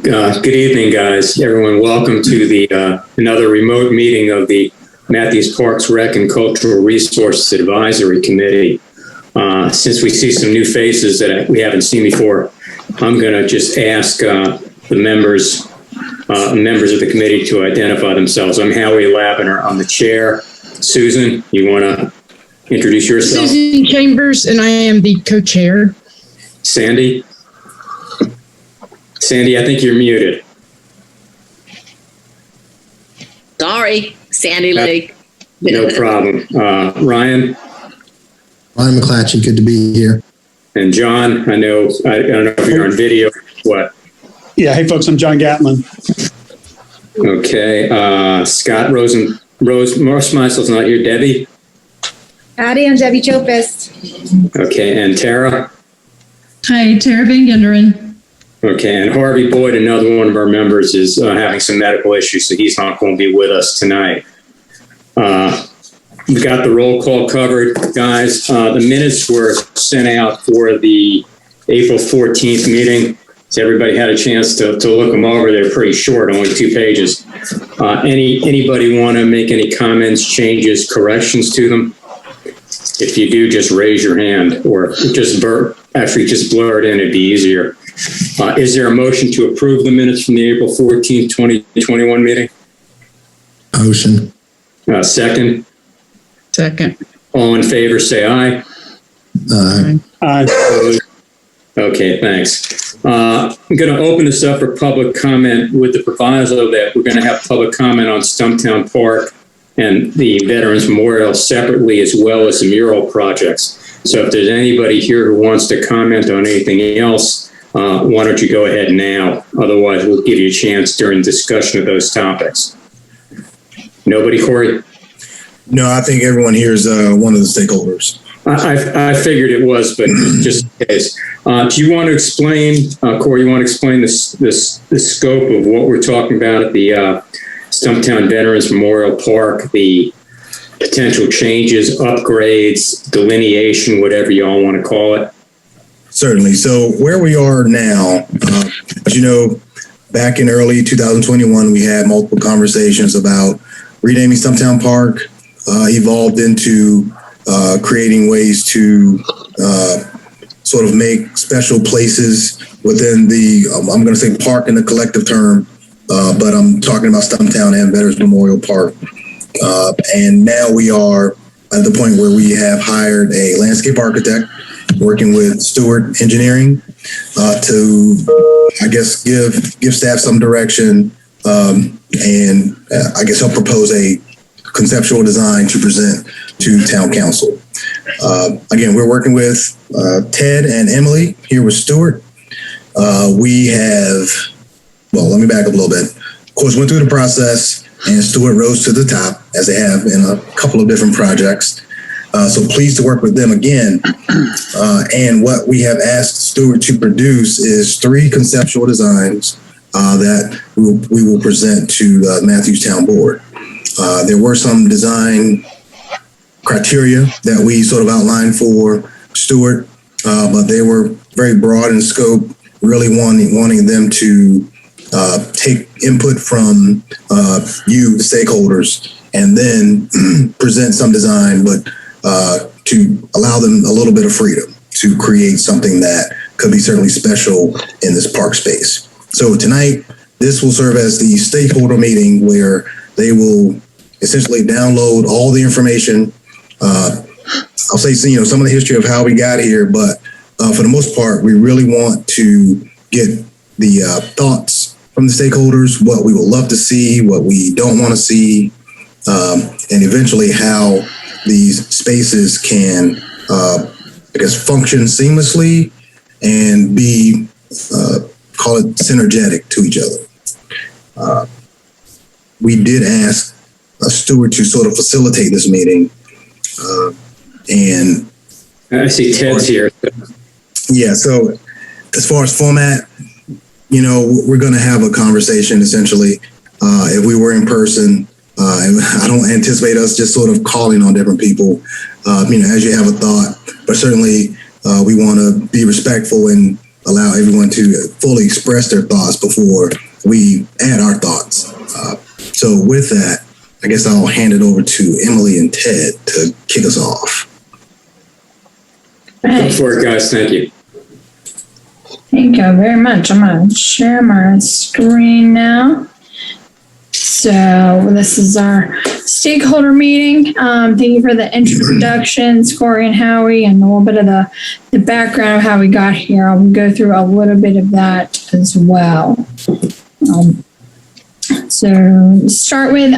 Good evening, guys. Everyone, welcome to the another remote meeting of the Matthews Parks Rec and Cultural Resources Advisory Committee. Since we see some new faces that we haven't seen before, I'm going to just ask the members of the committee to identify themselves. I'm Howie Labiner. I'm the chair. Susan, you want to introduce yourself? Susan Chambers, and I am the co-chair. Sandy? Sandy, I think you're muted. Sorry, Sandy Lake. No problem. Ryan? Ryan McClatchy, good to be here. And John, I don't know if you're on video. What? Yeah, hey folks, I'm John Gatlin. Okay, Scott Morsmeisel's not here. Debbie? Howdy, I'm Debbie Chopist. Okay, and Tara? Hi, Tara Van Genderen. Okay, and Harvey Boyd, another one of our members, is having some medical issues, so he's not going to be with us tonight. We've got the roll call covered, guys. The minutes were sent out for the April 14th meeting. So everybody had a chance to look them over. They're pretty short, only 2 pages. Anybody want to make any comments, changes, corrections to them? If you do, just raise your hand, or just blur it in. It'd be easier. Is there a motion to approve the minutes from the April 14th, 2021 meeting? Motion. Second? Second. All in favor, say aye. Aye. Okay, thanks. I'm going to open this up for public comment with the proviso that we're going to have public comment on Stumptown Park and the Veterans Memorial separately, as well as the mural projects. So if there's anybody here who wants to comment on anything else, why don't you go ahead now? Otherwise, we'll give you a chance during discussion of those topics. Nobody, Corey? No, I think everyone here is one of the stakeholders. I figured it was, but just in case. Do you want to explain, Corey, you want to explain the scope of what we're talking about at the Stumptown Veterans Memorial Park, the potential changes, upgrades, delineation, whatever you all want to call it? Certainly. So where we are now, as you know, back in early 2021, we had multiple conversations about renaming Stumptown Park, evolved into creating ways to sort of make special places within the, I'm going to say park in the collective term, but I'm talking about Stumptown and Veterans Memorial Park. And now we are at the point where we have hired a landscape architect working with Stewart Engineering to, I guess, give staff some direction and I guess help propose a conceptual design to present to town council. Again, we're working with Ted and Emily here with Stewart. We have, well, let me back up a little bit. Of course, went through the process and Stewart rose to the top, as they have in a couple of different projects. So pleased to work with them again. And what we have asked Stewart to produce is 3 conceptual designs that we will present to the Matthews Town Board. There were some design criteria that we sort of outlined for Stewart, but they were very broad in scope, really wanting them to take input from you, the stakeholders, and then present some design, but to allow them a little bit of freedom to create something that could be certainly special in this park space. So tonight, this will serve as the stakeholder meeting where they will essentially download all the information. I'll say, some of the history of how we got here, but for the most part, we really want to get the thoughts from the stakeholders, what we would love to see, what we don't want to see, and eventually how these spaces can, function seamlessly and be, call it synergetic to each other. We did ask Stewart to sort of facilitate this meeting. And I see Ted's here. Yeah, so as far as format, we're going to have a conversation essentially. If we were in person, and I don't anticipate us just sort of calling on different people, as you have a thought, but certainly we want to be respectful and allow everyone to fully express their thoughts before we add our thoughts. So with that, I guess I'll hand it over to Emily and Ted to kick us off. Go for it, guys. Thank you. Thank you very much. I'm going to share my screen now. So this is our stakeholder meeting. Thank you for the introductions, Corey and Howie, and a little bit of the background of how we got here. I'll go through a little bit of that as well. So start with,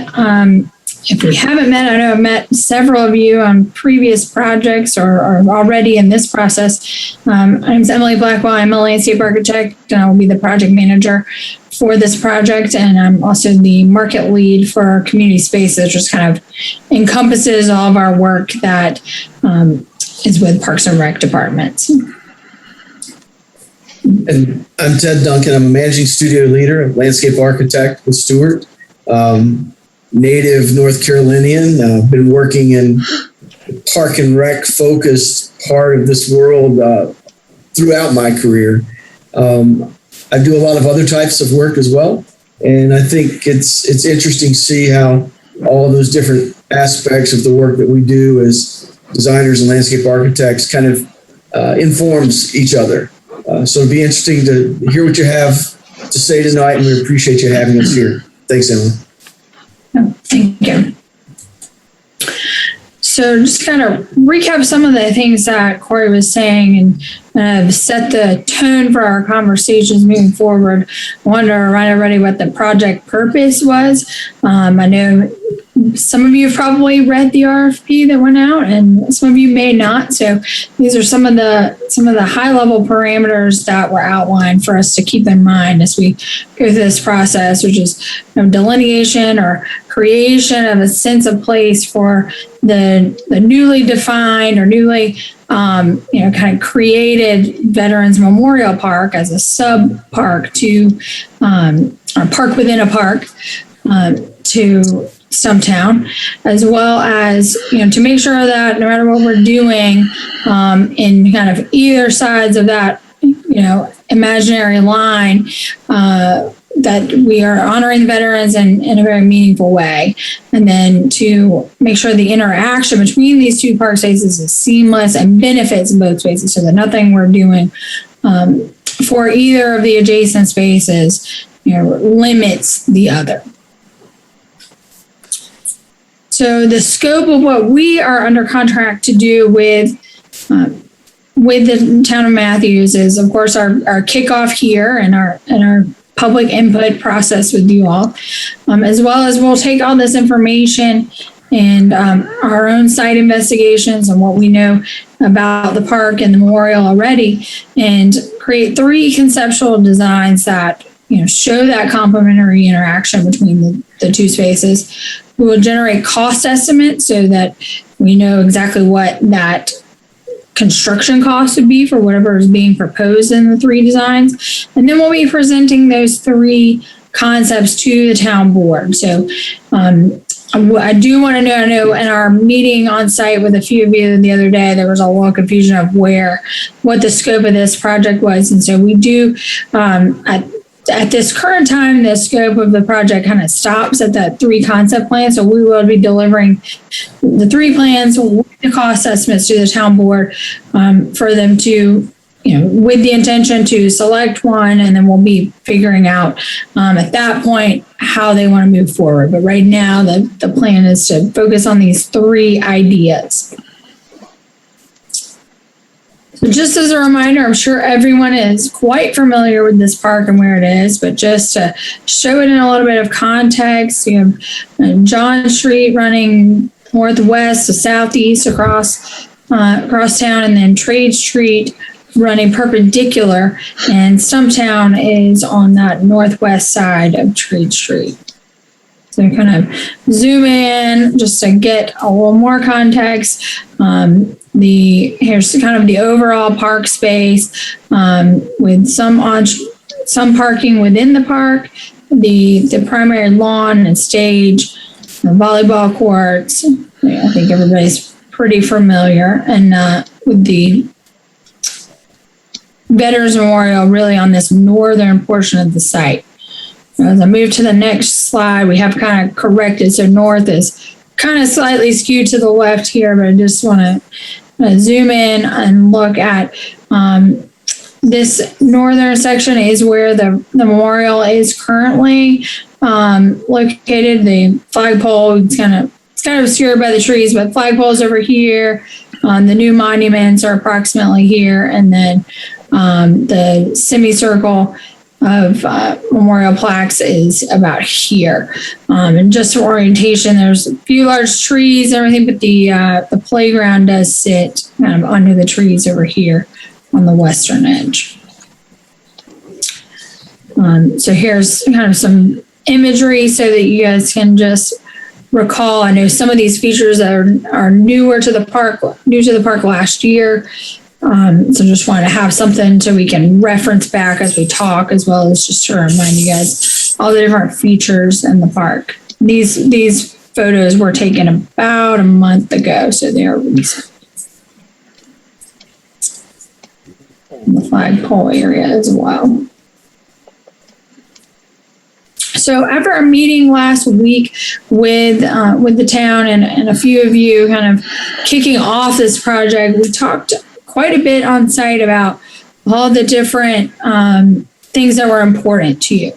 if we haven't met, I know I've met several of you on previous projects or already in this process. My name is Emily Blackwell. I'm a landscape architect, and I will be the project manager for this project. And I'm also the market lead for community spaces, which kind of encompasses all of our work that is with Parks and Rec departments. And I'm Ted Duncan. I'm a managing studio leader, a landscape architect with Stewart. Native North Carolinian. Been working in park and rec focused part of this world throughout my career. I do a lot of other types of work as well. And I think it's interesting to see how all of those different aspects of the work that we do as designers and landscape architects kind of informs each other. So it'll be interesting to hear what you have to say tonight, and we appreciate you having us here. Thanks, Emily. Thank you. So just kind of recap some of the things that Corey was saying and set the tone for our conversations moving forward. I wanted to remind everybody what the project purpose was. I know some of you have probably read the RFP that went out, and some of you may not. So these are some of the high level parameters that were outlined for us to keep in mind as we go through this process, which is delineation or creation of a sense of place for the newly defined or newly kind of created Veterans Memorial Park as a sub park to or park within a park to Stumptown, as well as to make sure that no matter what we're doing in kind of either sides of that imaginary line, that we are honoring veterans in a very meaningful way, and then to make sure the interaction between these two park spaces is seamless and benefits both spaces, so that nothing we're doing for either of the adjacent spaces limits the other. So the scope of what we are under contract to do with the town of Matthews is, of course, our kickoff here and our public input process with you all, as well as we'll take all this information and our own site investigations and what we know about the park and the memorial already, and create 3 conceptual designs that show that complementary interaction between the two spaces. We will generate cost estimates so that we know exactly what that construction cost would be for whatever is being proposed in the 3 designs. And then we'll be presenting those 3 concepts to the town board. So I do want to know, I know in our meeting on site with a few of you the other day, there was a little confusion of what the scope of this project was. And so we do, at this current time, the scope of the project kind of stops at that 3 concept plan. So we will be delivering the 3 plans with the cost estimates to the town board for them to, with the intention to select one, and then we'll be figuring out at that point how they want to move forward. But right now, the plan is to focus on these 3 ideas. So just as a reminder, I'm sure everyone is quite familiar with this park and where it is, but just to show it in a little bit of context, you have John Street running northwest to southeast across town, and then Trade Street running perpendicular, and Stumptown is on that northwest side of Trade Street. So kind of zoom in just to get a little more context. Here's kind of the overall park space with some parking within the park, the primary lawn and stage, the volleyball courts. I think everybody's pretty familiar, and with the Veterans Memorial really on this northern portion of the site. As I move to the next slide, we have kind of corrected. So north is kind of slightly skewed to the left here, but I just want to zoom in and look at this northern section is where the memorial is currently located. The flagpole, it's kind of obscured by the trees, but flagpole's over here. The new monuments are approximately here, and then the semicircle of memorial plaques is about here. And just for orientation, there's a few large trees and everything, but the playground does sit kind of under the trees over here on the western edge. So here's kind of some imagery so that you guys can just recall. I know some of these features are newer to the park, new to the park last year. So just wanted to have something so we can reference back as we talk, as well as just to remind you guys all the different features in the park. These photos were taken about a month ago, so they are recent. In the flagpole area as well. So after our meeting last week with the town and a few of you kind of kicking off this project, we talked quite a bit on site about all the different things that were important to you.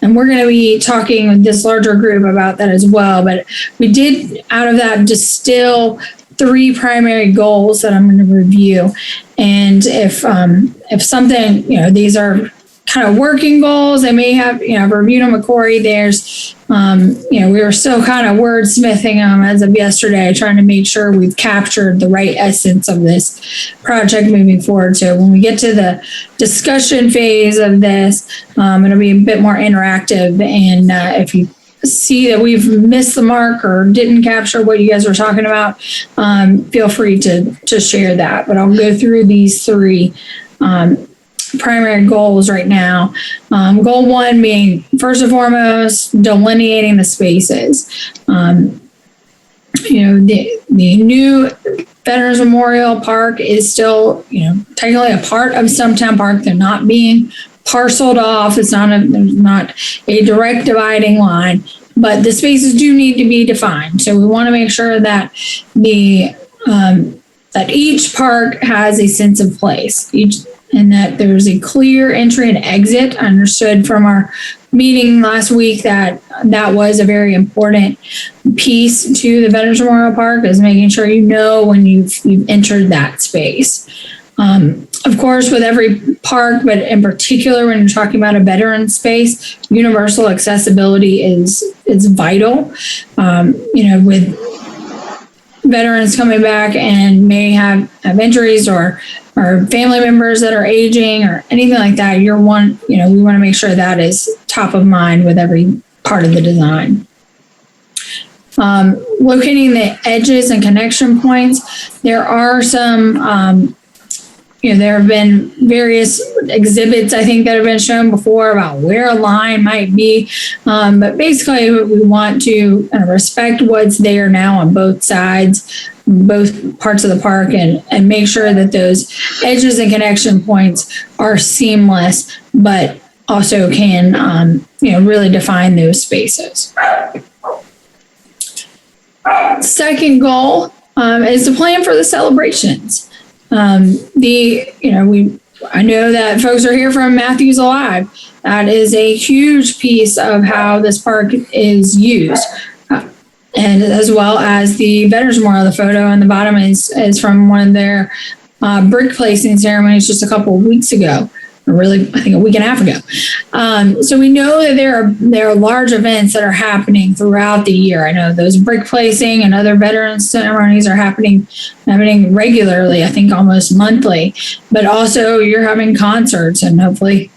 And we're going to be talking with this larger group about that as well. But we did, out of that, distill 3 primary goals that I'm going to review. And if something, these are kind of working goals, they may have, I've reviewed them with Corey. There's, we were still kind of wordsmithing them as of yesterday, trying to make sure we've captured the right essence of this project moving forward. So when we get to the discussion phase of this, it'll be a bit more interactive. And if you see that we've missed the mark or didn't capture what you guys were talking about, feel free to share that. But I'll go through these 3 primary goals right now. Goal 1 being, first and foremost, delineating the spaces. The new Veterans Memorial Park is still, technically a part of Stumptown Park. They're not being parceled off. There's not a direct dividing line, but the spaces do need to be defined. So we want to make sure that that each park has a sense of place, and that there's a clear entry and exit. I understood from our meeting last week that was a very important piece to the Veterans Memorial Park, is making sure when you've entered that space. Of course, with every park, but in particular when you're talking about a veteran space, universal accessibility is vital. With veterans coming back and may have injuries or family members that are aging or anything like that, we want to make sure that is top of mind with every part of the design. Locating the edges and connection points. There are some, there have been various exhibits, I think, that have been shown before about where a line might be. But basically, we want to respect what's there now on both sides, both parts of the park, and make sure that those edges and connection points are seamless, but also can, really define those spaces. Second goal is to plan for the celebrations. I know that folks are here from Matthews Alive. That is a huge piece of how this park is used. And as well as the Veterans Memorial, the photo on the bottom is from one of their brick placing ceremonies just a couple of weeks ago, or really, I think a week and a half ago. So we know that there are large events that are happening throughout the year. I know those brick placing and other veterans ceremonies are happening regularly, I think almost monthly. But also you're having concerts, and hopefully,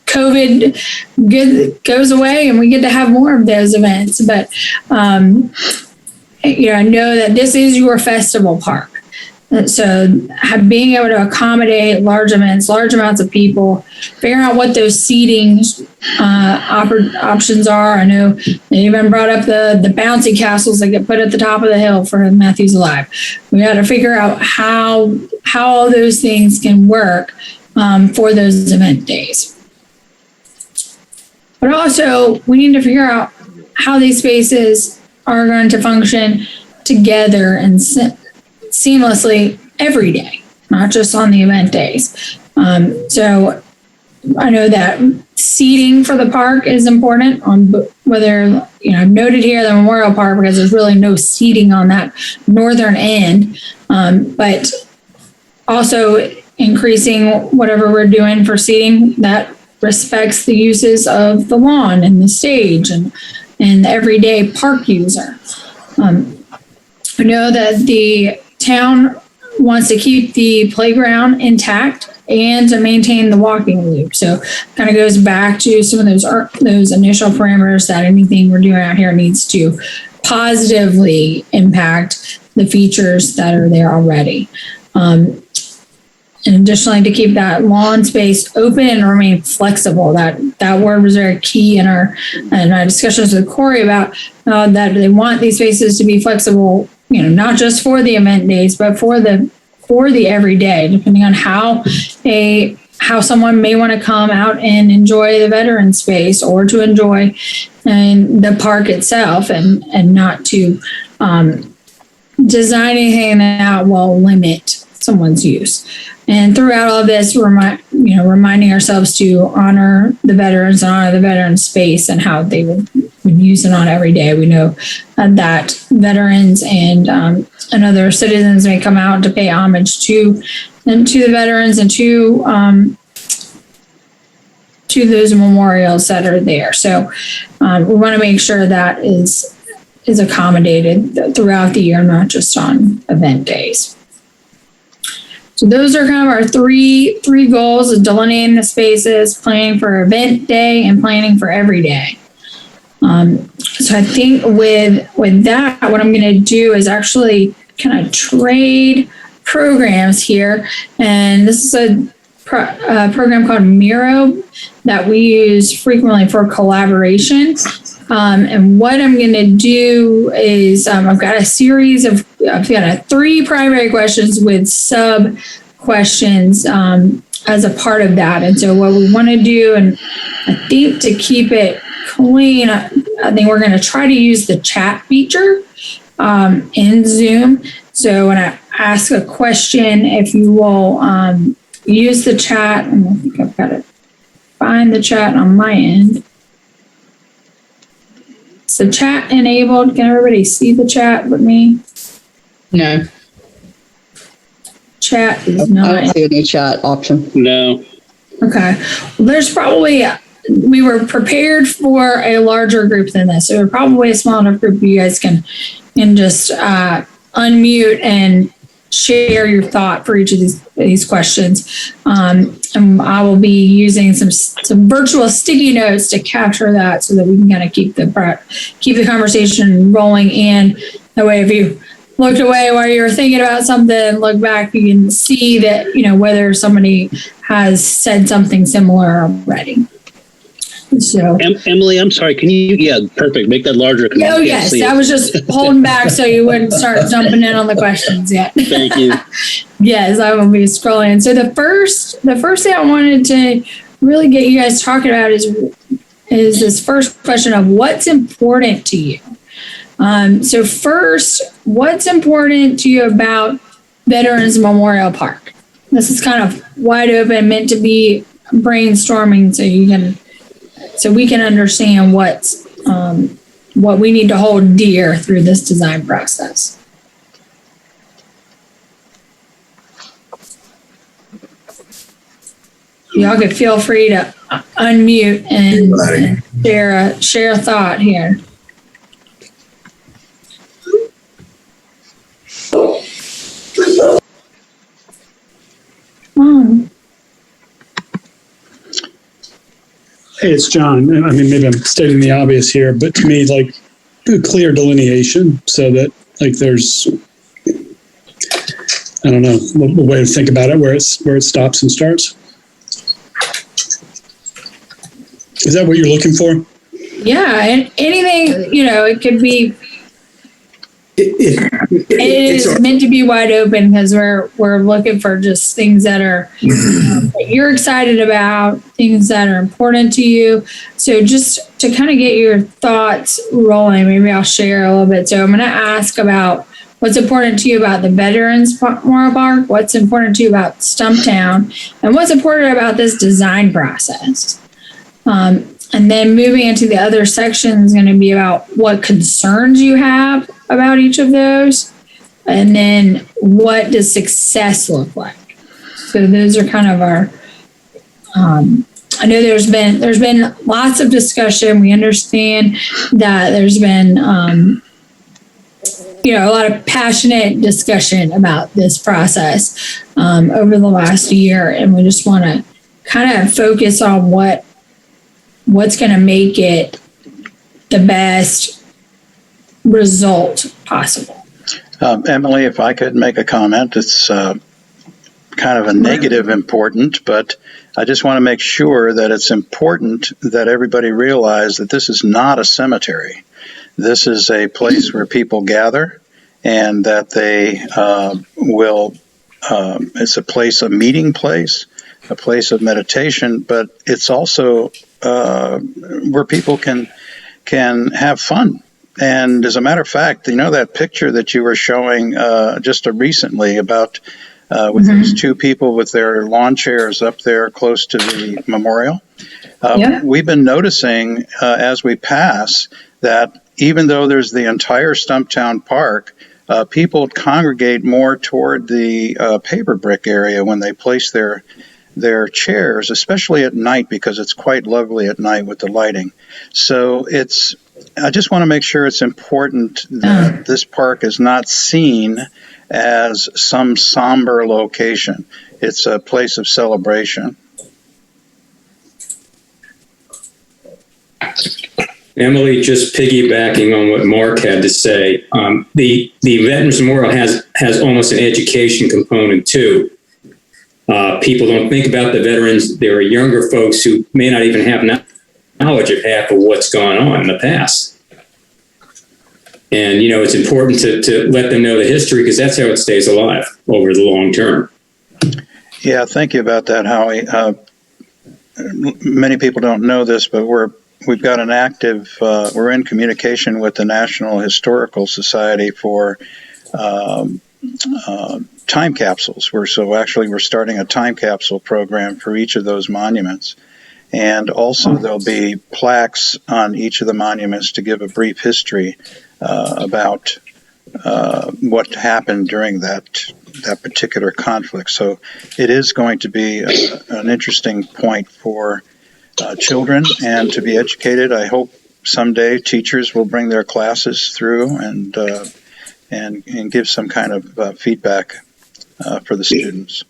COVID goes away and we get to have more of those events. But, I know that this is your festival park. So being able to accommodate large events, large amounts of people, figuring out what those seating options are. I know they even brought up the bouncy castles that get put at the top of the hill for Matthews Alive. We got to figure out how all those things can work for those event days. But also, we need to figure out how these spaces are going to function together and seamlessly every day, not just on the event days. So I know that seating for the park is important on whether, I've noted here the Memorial Park because there's really no seating on that northern end, but also increasing whatever we're doing for seating that respects the uses of the lawn and the stage and the everyday park user. I know that the town wants to keep the playground intact and to maintain the walking loop. So kind of goes back to some of those initial parameters that anything we're doing out here needs to positively impact the features that are there already. And additionally, to keep that lawn space open and remain flexible. That word was very key in our discussions with Corey about that they want these spaces to be flexible, not just for the event days, but for the everyday, depending on how someone may want to come out and enjoy the veteran space or to enjoy the park itself, and not to design anything that will limit someone's use. And throughout all of this, reminding ourselves to honor the veterans and honor the veteran space and how they would use it on every day. We know that veterans and other citizens may come out to pay homage to the veterans and to those memorials that are there. So we want to make sure that is accommodated throughout the year, not just on event days. So those are kind of our three goals: of delineating the spaces, planning for event day, and planning for every day. So I think with that, what I'm going to do is actually kind of trade programs here. And this is a program called Miro that we use frequently for collaboration. And what I'm going to do is I've got a 3 primary questions with sub questions as a part of that. And so what we want to do, and I think to keep it clean, I think we're going to try to use the chat feature in Zoom. So when I ask a question, if you will use the chat, and I think I've got to find the chat on my end. So chat enabled. Can everybody see the chat with me? No. Chat is I not. don't see any chat option. No. Okay. Well, there's probably, we were prepared for a larger group than this. So we're probably a small enough group you guys can just unmute and share your thought for each of these questions. And I will be using some virtual sticky notes to capture that so that we can kind of keep the conversation rolling. And that way, if you looked away while you were thinking about something, look back, you can see that, whether somebody has said something similar already. So, Emily, I'm sorry. Can you? Yeah, perfect. Make that larger. Oh, yes. I was just holding back so you wouldn't start jumping in on the questions yet. Thank you. Yes, I will be scrolling. So the first thing I wanted to really get you guys talking about is this first question of what's important to you. So first, what's important to you about Veterans Memorial Park? This is kind of wide open, meant to be brainstorming, so we can understand what we need to hold dear through this design process. Y'all could feel free to unmute and share a thought here. Hey, it's John. I mean, maybe I'm stating the obvious here, but to me, like, a clear delineation so that, like, there's I don't know, a way to think about it where it stops and starts. Is that what you're looking for? Yeah, and anything, it could be, it is meant to be wide open because we're looking for just things that are that you're excited about, things that are important to you. So just to kind of get your thoughts rolling, maybe I'll share a little bit. So I'm going to ask about what's important to you about the Veterans Memorial Park, what's important to you about Stumptown, and what's important about this design process. And then moving into the other section is going to be about what concerns you have about each of those. And then what does success look like? So those are kind of our, I know there's been lots of discussion. We understand that there's been, a lot of passionate discussion about this process over the last year. And we just want to kind of focus on what's going to make it the best result possible. Emily, if I could make a comment, it's kind of a negative important, but I just want to make sure that it's important that everybody realize that this is not a cemetery. This is a place where people gather, and that they it's a meeting place, a place of meditation, but it's also where people can have fun. And as a matter of fact, that picture that you were showing just recently about with those two people with their lawn chairs up there close to the memorial, we've been noticing as we pass that even though there's the entire Stumptown Park, people congregate more toward the paper brick area when they place their chairs, especially at night, because it's quite lovely at night with the lighting. So I just want to make sure it's important that this park is not seen as some somber location. It's a place of celebration. Emily, just piggybacking on what Mark had to say, the Veterans Memorial has almost an education component too. People don't think about the veterans. There are younger folks who may not even have knowledge of half of what's gone on in the past. And, it's important to let them know the history, because that's how it stays alive over the long term. Yeah, thank you about that, Howie. Many people don't know this, but we've got an active, we're in communication with the National Historical Society for time capsules. We're starting a time capsule program for each of those monuments. And also there'll be plaques on each of the monuments to give a brief history about what happened during that particular conflict. So it is going to be an interesting point for children and to be educated. I hope someday teachers will bring their classes through and give some kind of feedback for the students.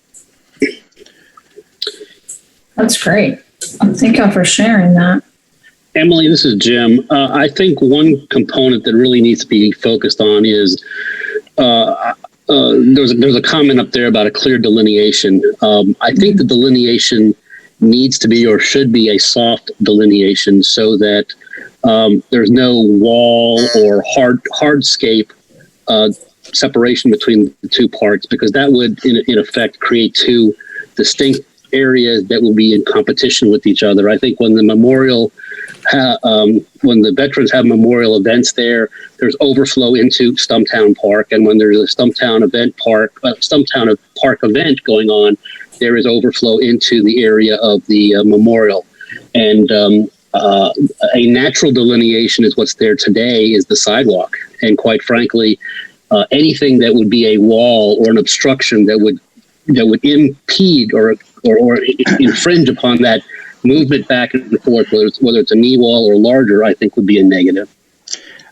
That's great. Thank you for sharing that. Emily, this is Jim. I think one component that really needs to be focused on is there's a comment up there about a clear delineation. I think the delineation needs to be or should be a soft delineation so that there's no wall or hardscape separation between the two parts, because that would in effect create two distinct areas that will be in competition with each other. I think when the memorial, when the veterans have memorial events there, there's overflow into Stumptown Park, and when there's a Stumptown Park event going on, there is overflow into the area of the memorial. And a natural delineation is what's there today is the sidewalk, and quite frankly, anything that would be a wall or an obstruction that would impede or infringe upon that movement back and forth, whether it's a knee wall or larger, I think would be a negative.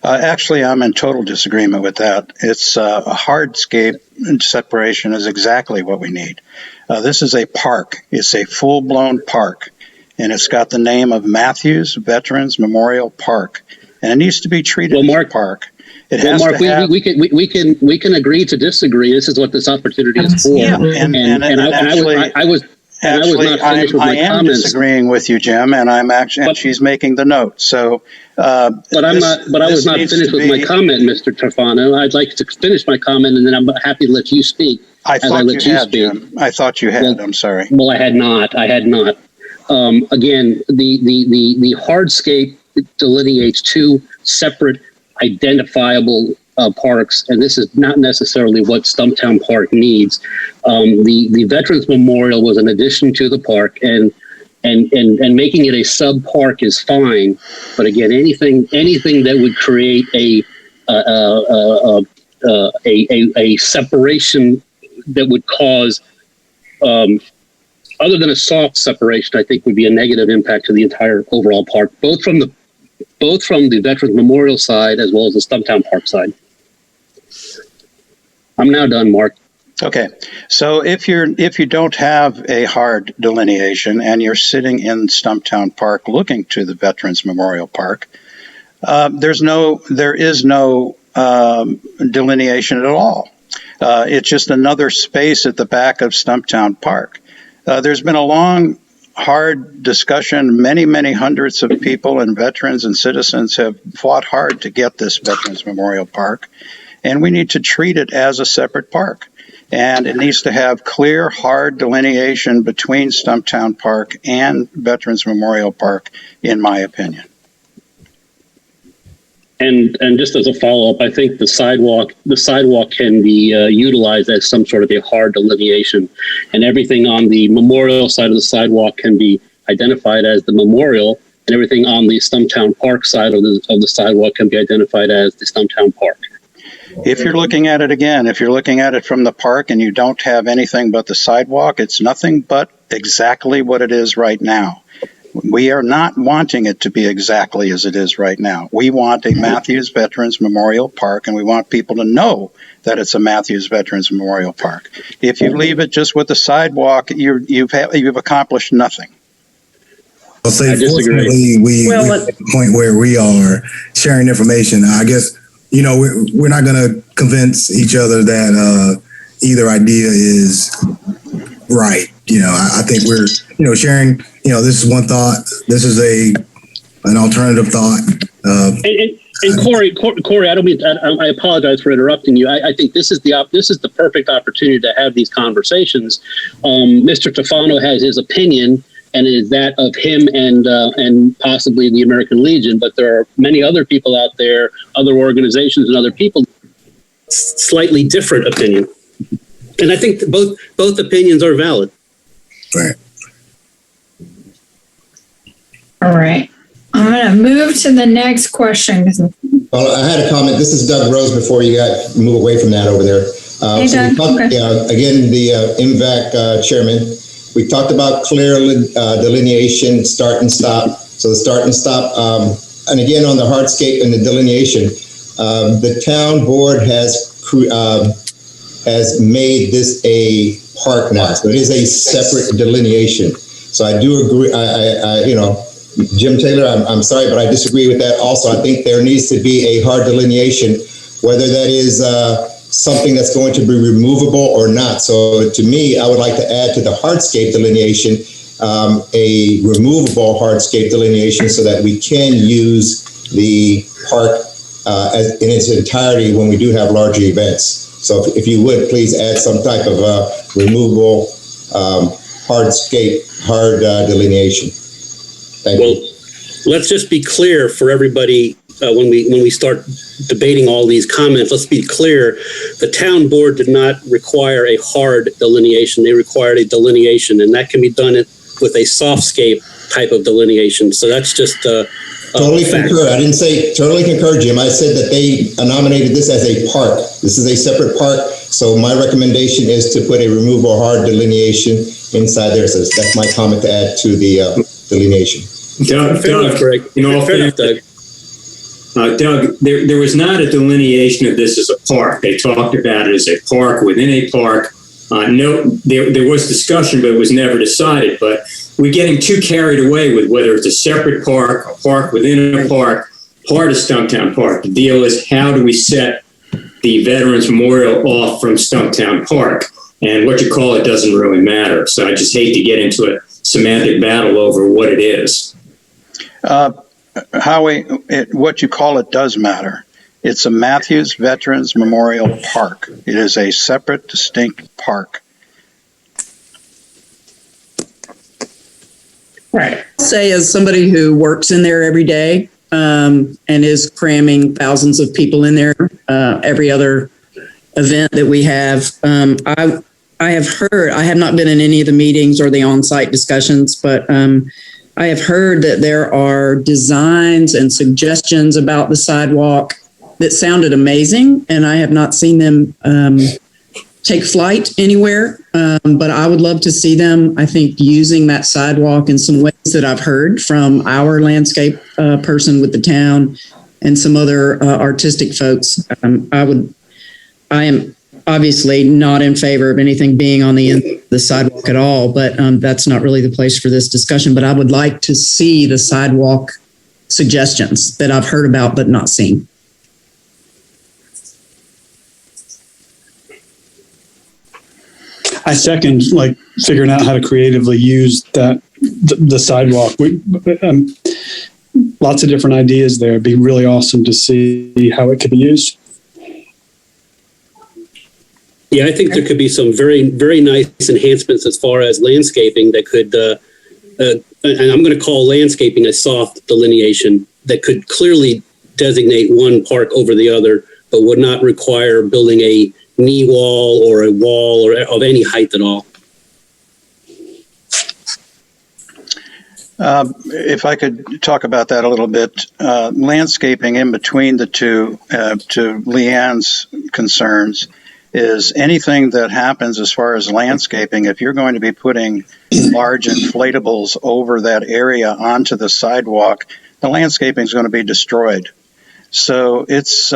Actually, I'm in total disagreement with that. It's a hardscape separation is exactly what we need. This is a park. It's a full-blown park, and it's got the name of Matthews Veterans Memorial Park, and it needs to be treated as a park. It Well, has Mark, to have. we can agree to disagree. This is what this opportunity is for. Yeah, and actually, I was not finished with I my am comments. disagreeing with you, Jim, and and she's making the note. So, But I was not finished with my comment, Mr. Tofano. I'd like to finish my comment, and then I'm happy to let you speak. I thought you had, Jim. I thought you had. Well, I'm sorry. Well, I had not. Again, the hardscape delineates two separate identifiable parks, and this is not necessarily what Stumptown Park needs. The Veterans Memorial was an addition to the park, and making it a sub park is fine. But again, anything that would create a separation that would cause, other than a soft separation, I think would be a negative impact to the entire overall park, both from the Veterans Memorial side as well as the Stumptown Park side. I'm now done, Mark. Okay, so if you don't have a hard delineation and you're sitting in Stumptown Park looking to the Veterans Memorial Park, there is no delineation at all. It's just another space at the back of Stumptown Park. There's been a long, hard discussion. Many hundreds of people and veterans and citizens have fought hard to get this Veterans Memorial Park, and we need to treat it as a separate park. And it needs to have clear, hard delineation between Stumptown Park and Veterans Memorial Park, in my opinion. And just as a follow-up, I think the sidewalk can be utilized as some sort of a hard delineation, and everything on the memorial side of the sidewalk can be identified as the memorial, and everything on the Stumptown Park side of the sidewalk can be identified as the Stumptown Park. If you're looking at it again, if you're looking at it from the park and you don't have anything but the sidewalk, it's nothing but exactly what it is right now. We are not wanting it to be exactly as it is right now. We want a Matthews Veterans Memorial Park, and we want people to know that it's a Matthews Veterans Memorial Park. If you leave it just with the sidewalk, you've accomplished nothing. I'll say, fortunately, we at the point where we are sharing information. I guess, we're not going to convince each other that either idea is right. I think we're, sharing, this is one thought. This is an alternative thought. And Corey, I don't mean. I apologize for interrupting you. I think this is the perfect opportunity to have these conversations. Mr. Tofano has his opinion, and it is that of him and possibly the American Legion. But there are many other people out there, other organizations, and other people slightly different opinion. And I think both opinions are valid. Right. All right. I'm going to move to the next question. Well, I had a comment. This is Doug Rose before you move away from that over there. Hey, Doug. Again, the MVAC chairman, we talked about clear delineation, start and stop. So the start and stop, and again, on the hardscape and the delineation, the town board has made this a park now. So it is a separate delineation. So I do agree. Jim Taylor, I'm sorry, but I disagree with that. Also, I think there needs to be a hard delineation, whether that is something that's going to be removable or not. So to me, I would like to add to the hardscape delineation a removable hardscape delineation so that we can use the park in its entirety when we do have larger events. So if you would, please add some type of removable hard delineation. Thank you. Let's just be clear for everybody when we start debating all these comments. Let's be clear: the town board did not require a hard delineation; they required a delineation, and that can be done with a softscape type of delineation. So that's just totally concur. I didn't say totally concur, Jim. I said that they nominated this as a park. This is a separate park. So my recommendation is to put a removable hard delineation inside there. So that's my comment to add to the delineation. Doug, Greg. Doug, there was not a delineation of this as a park. They talked about it as a park within a park. There was discussion, but it was never decided. But we're getting too carried away with whether it's a separate park, a park within a park. part of Stumptown Park. The deal is, how do we set the Veterans Memorial off from Stumptown Park? And what you call it doesn't really matter. So I just hate to get into a semantic battle over what it is. Howie, what you call it does matter. It's a Matthews Veterans Memorial Park. It is a separate, distinct park. Right. I'll say, as somebody who works in there every day and is cramming thousands of people in there every other event that we have, I have heard, I have not been in any of the meetings or the on-site discussions, but I have heard that there are designs and suggestions about the sidewalk that sounded amazing, and I have not seen them take flight anywhere. But I would love to see them, I think, using that sidewalk in some ways that I've heard from our landscape person with the town and some other artistic folks. I am obviously not in favor of anything being on the end of the sidewalk at all, but that's not really the place for this discussion. But I would like to see the sidewalk suggestions that I've heard about but not seen. I second, like, figuring out how to creatively use that the sidewalk. Lots of different ideas there. It'd be really awesome to see how it could be used. Yeah, I think there could be some very, very nice enhancements as far as landscaping that could, and I'm going to call landscaping a soft delineation that could clearly designate one park over the other, but would not require building a knee wall or a wall or of any height at all. If I could talk about that a little bit, landscaping in between the two, to Leanne's concerns, is anything that happens as far as landscaping. If you're going to be putting large inflatables over that area onto the sidewalk, the landscaping is going to be destroyed. So it's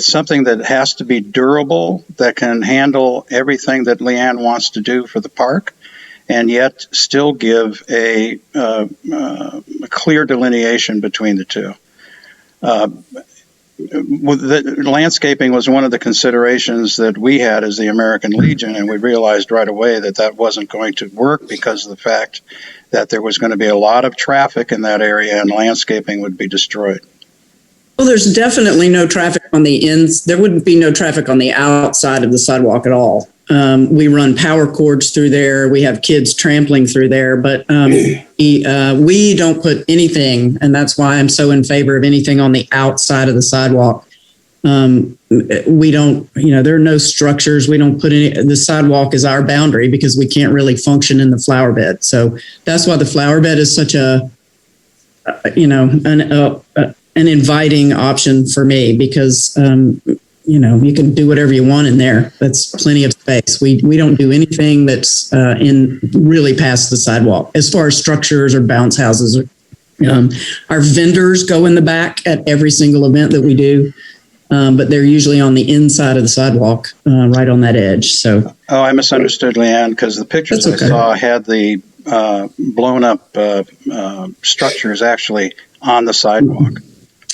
something that has to be durable, that can handle everything that Leanne wants to do for the park, and yet still give a clear delineation between the two. The landscaping was one of the considerations that we had as the American Legion, and we realized right away that that wasn't going to work because of the fact that there was going to be a lot of traffic in that area and landscaping would be destroyed. Well, there's definitely no traffic on the ends. There wouldn't be no traffic on the outside of the sidewalk at all. We run power cords through there. We have kids trampling through there, but we don't put anything, and that's why I'm so in favor of anything on the outside of the sidewalk. We don't, there are no structures. We don't put any, the sidewalk is our boundary because we can't really function in the flower bed. So that's why the flower bed is such an inviting option for me, because you can do whatever you want in there. That's plenty of space. We don't do anything that's in really past the sidewalk as far as structures or bounce houses. Our vendors go in the back at every single event that we do, but they're usually on the inside of the sidewalk, right on that edge. So, I misunderstood, Leanne, because the pictures I saw had the blown up structures actually on the sidewalk.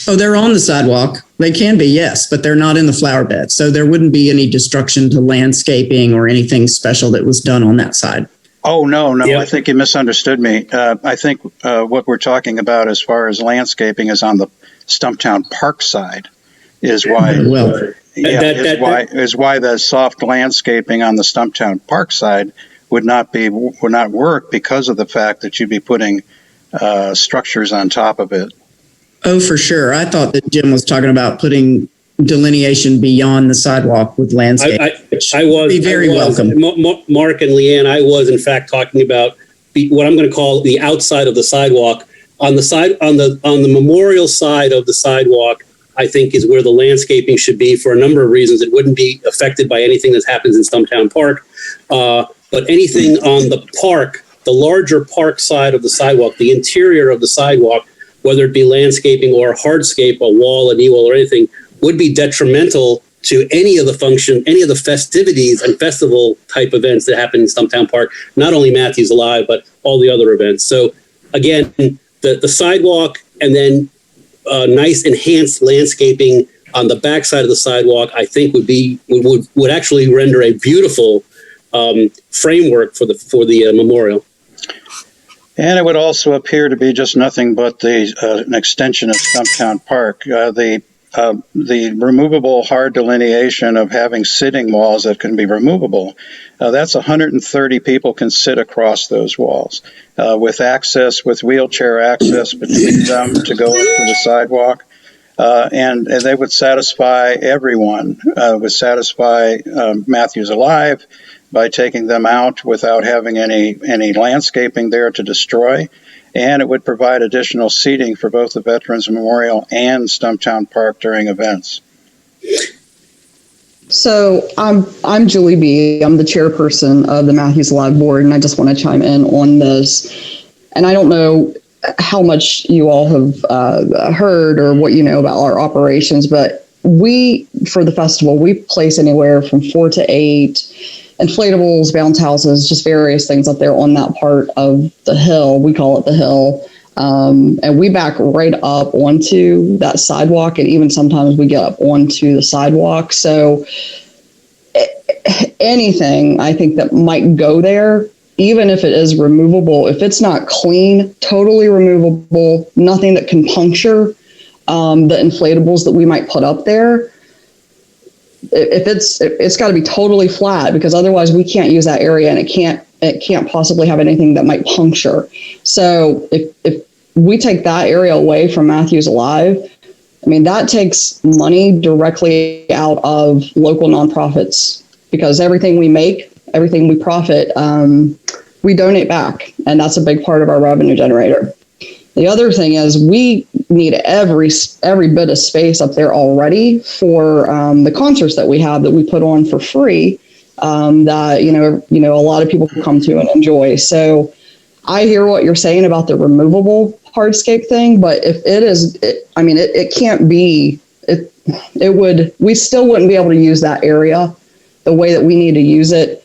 Oh, they're on the sidewalk. They can be, yes, but they're not in the flower bed. So there wouldn't be any destruction to landscaping or anything special that was done on that side. Oh, no, yeah. I think you misunderstood me. I think what we're talking about as far as landscaping is on the Stumptown Park side is why, is why the soft landscaping on the Stumptown Park side would not work because of the fact that you'd be putting structures on top of it. Oh, for sure. I thought that Jim was talking about putting delineation beyond the sidewalk with landscape. I was be very welcome. Mark and Leanne, I was in fact talking about what I'm going to call the outside of the sidewalk. On the memorial side of the sidewalk, I think is where the landscaping should be for a number of reasons. It wouldn't be affected by anything that happens in Stumptown Park, but anything on the park, the larger park side of the sidewalk, the interior of the sidewalk, whether it be landscaping or hardscape, a wall, a knee wall, or anything, would be detrimental to any of the festivities and festival type events that happen in Stumptown Park, not only Matthews Alive, but all the other events. So again, the sidewalk, and then nice enhanced landscaping on the backside of the sidewalk, I think would actually render a beautiful framework for the memorial. And it would also appear to be just nothing but an extension of Stumptown Park. The removable hard delineation of having sitting walls that can be removable, that's 130 people can sit across those walls with wheelchair access between them to go into the sidewalk. And they would satisfy everyone, would satisfy Matthews Alive by taking them out without having any landscaping there to destroy. And it would provide additional seating for both the Veterans Memorial and Stumptown Park during events. So I'm Julie B. I'm the chairperson of the Matthews Alive Board, and I just want to chime in on this. And I don't know how much you all have heard or what you know about our operations, but for the festival, we place anywhere from 4 to 8 inflatables, bounce houses, just various things up there on that part of the hill. We call it the hill. And we back right up onto that sidewalk, and even sometimes we get up onto the sidewalk. So anything I think that might go there, even if it is removable, if it's not clean, totally removable, nothing that can puncture the inflatables that we might put up there, it's got to be totally flat, because otherwise we can't use that area, and it can't possibly have anything that might puncture. So if we take that area away from Matthews Alive, I mean, that takes money directly out of local nonprofits, because everything we make, everything we profit, we donate back, and that's a big part of our revenue generator. The other thing is we need every bit of space up there already for the concerts that we have that we put on for free, that a lot of people come to and enjoy. So I hear what you're saying about the removable hardscape thing, but if it can't be. We still wouldn't be able to use that area the way that we need to use it,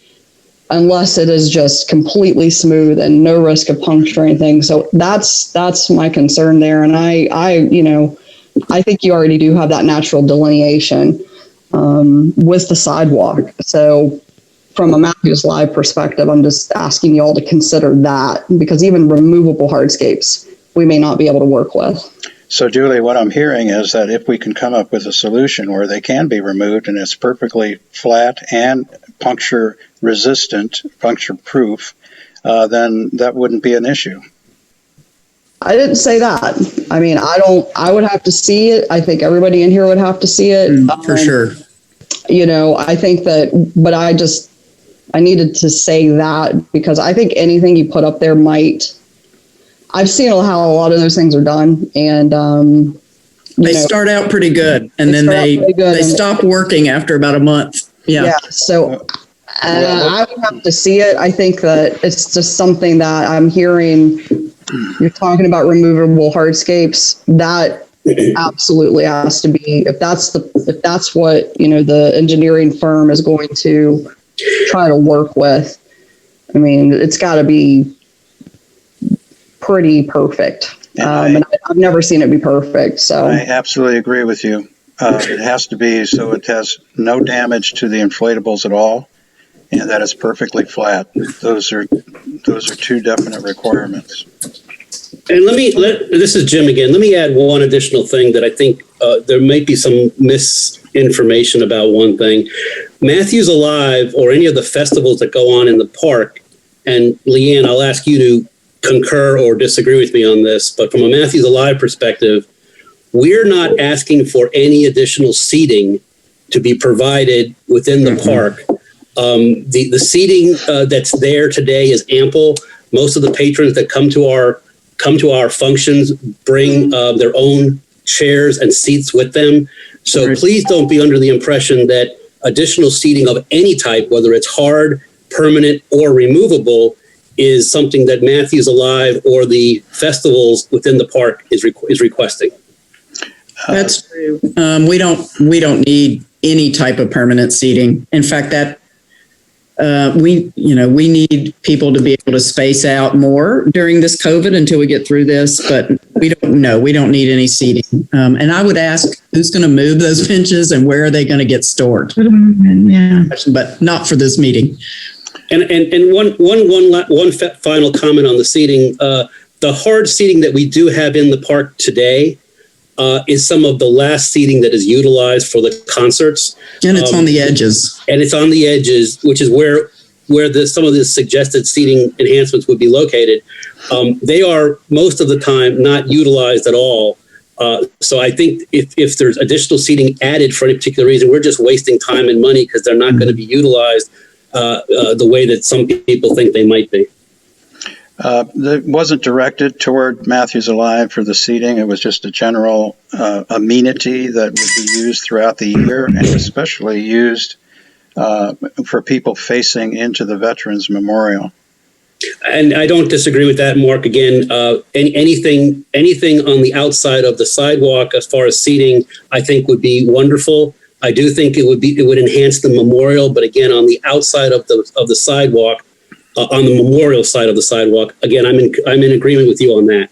unless it is just completely smooth and no risk of puncture or anything. So that's my concern there. And I think you already do have that natural delineation with the sidewalk. So from a Matthews Live perspective, I'm just asking you all to consider that, because even removable hardscapes we may not be able to work with. So, Julie, what I'm hearing is that if we can come up with a solution where they can be removed and it's perfectly flat and puncture resistant, puncture proof, then that wouldn't be an issue. I didn't say that. I mean, I would have to see it. I think everybody in here would have to see it. For sure. I think that, but I needed to say that, because I think anything you put up there I've seen how a lot of those things are done, and they start out pretty good, and then they stop working after about a month. Yeah. So I would have to see it. I think that it's just something that I'm hearing. You're talking about removable hardscapes. That absolutely has to be. If that's what the engineering firm is going to try to work with. I mean, it's got to be pretty perfect. And I've never seen it be perfect. So I absolutely agree with you. It has to be so it has no damage to the inflatables at all, and that it's perfectly flat. Those are two definite requirements. And this is Jim again. Let me add one additional thing that I think there might be some misinformation about. One thing, Matthews Alive or any of the festivals that go on in the park, and Leanne, I'll ask you to concur or disagree with me on this, but from a Matthews Alive perspective, we're not asking for any additional seating to be provided within the park. The seating that's there today is ample. Most of the patrons that come to our functions bring their own chairs and seats with them. So please don't be under the impression that additional seating of any type, whether it's hard, permanent, or removable, is something that Matthews Alive or the festivals within the park is requesting. That's true. We don't need any type of permanent seating. In fact, we need people to be able to space out more during this COVID until we get through this, but we don't need any seating. And I would ask, who's going to move those benches and where are they going to get stored? Yeah. But not for this meeting. And one final comment on the seating. The hard seating that we do have in the park today is some of the last seating that is utilized for the concerts. And it's on the edges. And it's on the edges, which is where some of the suggested seating enhancements would be located. They are most of the time not utilized at all. So I think if there's additional seating added for any particular reason, we're just wasting time and money because they're not going to be utilized the way that some people think they might be. It wasn't directed toward Matthews Alive for the seating. It was just a general amenity that would be used throughout the year, and especially used for people facing into the Veterans Memorial. And I don't disagree with that, Mark. Again, anything on the outside of the sidewalk as far as seating, I think would be wonderful. I do think it would enhance the memorial, but again, on the outside of the sidewalk, on the memorial side of the sidewalk, again, I'm in agreement with you on that.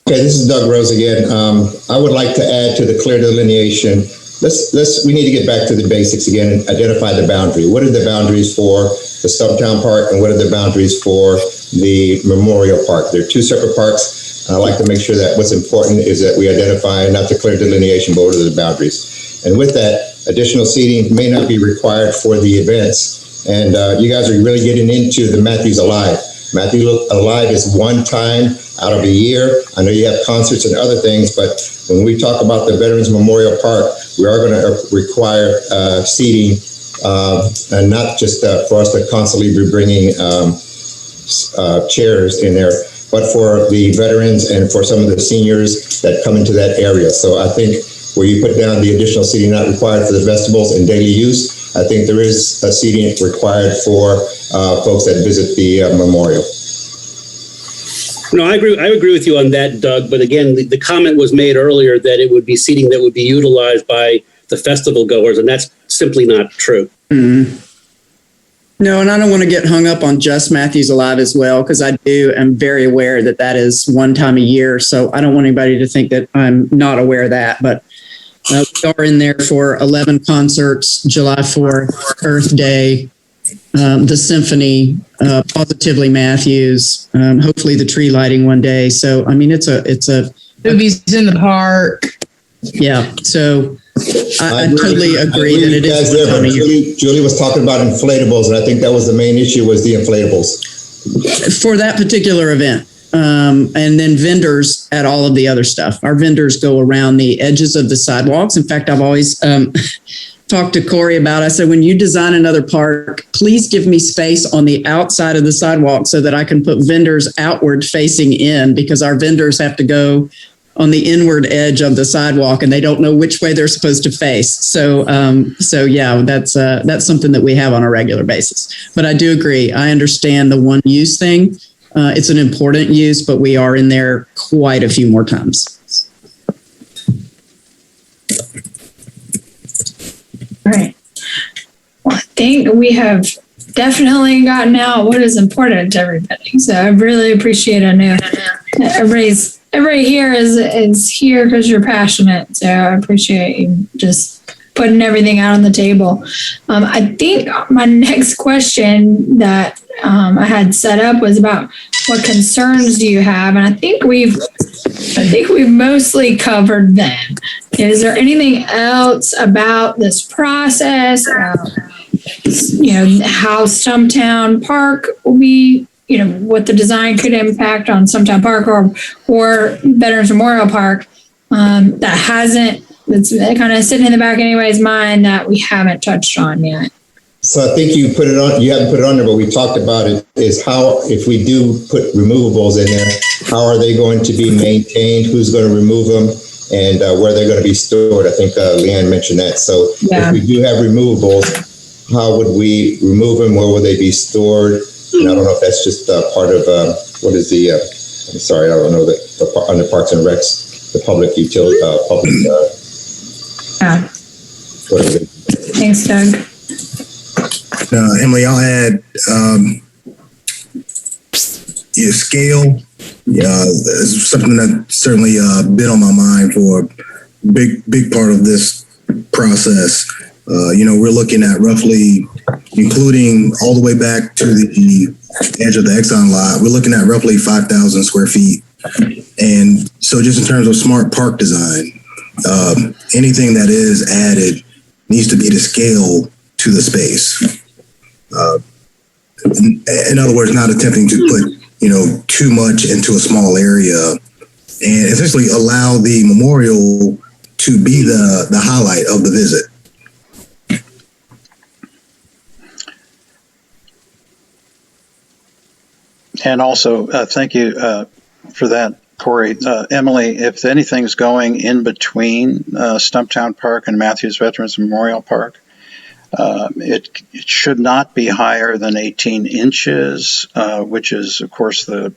Okay, this is Doug Rose again. I would like to add to the clear delineation. We need to get back to the basics again and identify the boundary. What are the boundaries for the Stumptown Park and what are the boundaries for the Memorial Park? They're two separate parks. I like to make sure that what's important is that we identify not the clear delineation, but what are the boundaries. And with that, additional seating may not be required for the events. And you guys are really getting into the Matthews Alive. Matthews Alive is one time out of a year. I know you have concerts and other things, but when we talk about the Veterans Memorial Park, we are going to require seating, and not just for us to constantly be bringing chairs in there, but for the veterans and for some of the seniors that come into that area. So I think where you put down the additional seating not required for the vegetables and daily use, I think there is a seating required for folks that visit the memorial. No, I agree with you on that, Doug. But again, the comment was made earlier that it would be seating that would be utilized by the festival goers, and that's simply not true. Mm-hmm. No, and I don't want to get hung up on just Matthews Alive as well, because I am very aware that is one time a year. So I don't want anybody to think that I'm not aware of that. But we are in there for 11 concerts, July 4th, Earth Day, the Symphony, Positively Matthews, hopefully the tree lighting one day. So, I mean, it's a movies in the park. Yeah. So I totally agree that it is one time a year. Julie was talking about inflatables, and I think that was the main issue was the inflatables. For that particular event. And then vendors at all of the other stuff. Our vendors go around the edges of the sidewalks. In fact, I've always talked to Corey about, I said, when you design another park, please give me space on the outside of the sidewalk so that I can put vendors outward facing in, because our vendors have to go on the inward edge of the sidewalk and they don't know which way they're supposed to face. So yeah, that's something that we have on a regular basis. But I do agree. I understand the one use thing. It's an important use, but we are in there quite a few more times. All right. Well, I think we have definitely gotten out what is important to everybody. So I really appreciate it. I know everybody here is here because you're passionate. So I appreciate you just putting everything out on the table. I think my next question that I had set up was about what concerns do you have, and I think we've mostly covered them. Is there anything else about this process? How Stumptown Park will be, what the design could impact on Stumptown Park or Veterans Memorial Park that's kind of sitting in the back of anybody's mind that we haven't touched on yet. So I think you haven't put it on there, but we talked about it, is how, if we do put removables in there, how are they going to be maintained? Who's going to remove them? And where they're going to be stored? I think Leanne mentioned that. So if we do have removables, how would we remove them? Where will they be stored? And I don't know if that's just part of, what is the, I'm sorry, I don't know, under Parks and Recs, the public utility, Thanks, Doug. Emily, I'll add scale. Is something that certainly been on my mind for a big part of this process. We're looking at roughly, including all the way back to the edge of the Exxon lot, we're looking at roughly 5,000 square feet. And so just in terms of smart park design, anything that is added needs to be to scale to the space. In other words, not attempting to put, too much into a small area, and essentially allow the memorial to be the highlight of the visit. And also, thank you for that, Corey. Emily, if anything's going in between Stumptown Park and Matthews Veterans Memorial Park, it should not be higher than 18 inches, which is, of course, the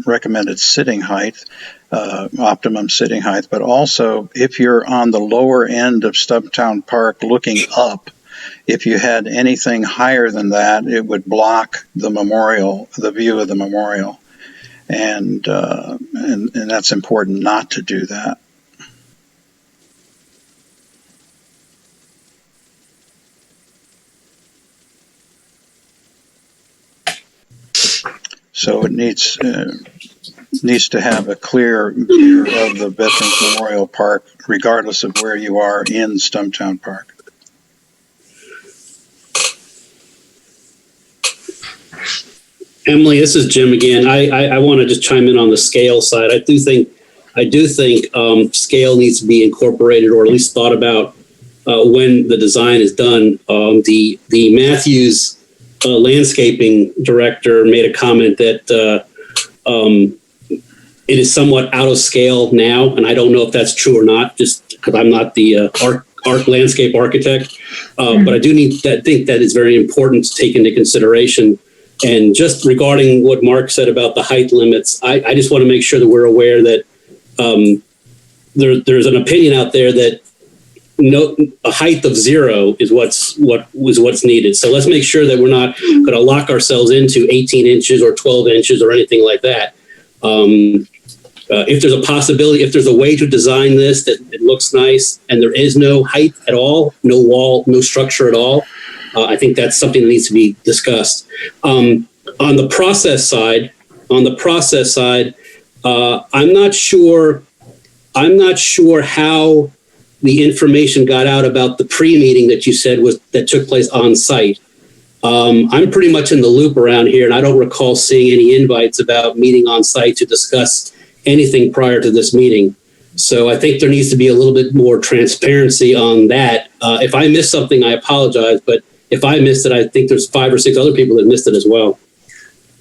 recommended sitting height, optimum sitting height. But also, if you're on the lower end of Stumptown Park looking up, if you had anything higher than that, it would block the memorial, the view of the memorial. And that's important not to do that. So it needs to have a clear view of the Veterans Memorial Park, regardless of where you are in Stumptown Park. Emily, this is Jim again. I want to just chime in on the scale side. I do think scale needs to be incorporated, or at least thought about when the design is done. The Matthews landscaping director made a comment that it is somewhat out of scale now, and I don't know if that's true or not, just because I'm not the landscape architect. But I do think that is very important to take into consideration. And just regarding what Mark said about the height limits, I just want to make sure that we're aware that there's an opinion out there that a height of 0 is what's needed. So let's make sure that we're not going to lock ourselves into 18 inches or 12 inches or anything like that. If there's a possibility, if there's a way to design this that it looks nice and there is no height at all, no wall, no structure at all, I think that's something that needs to be discussed. On the process side, I'm not sure how the information got out about the pre-meeting that you said that took place on site. I'm pretty much in the loop around here, and I don't recall seeing any invites about meeting on site to discuss anything prior to this meeting. So I think there needs to be a little bit more transparency on that. If I missed something, I apologize, but if I missed it, I think there's 5 or 6 other people that missed it as well.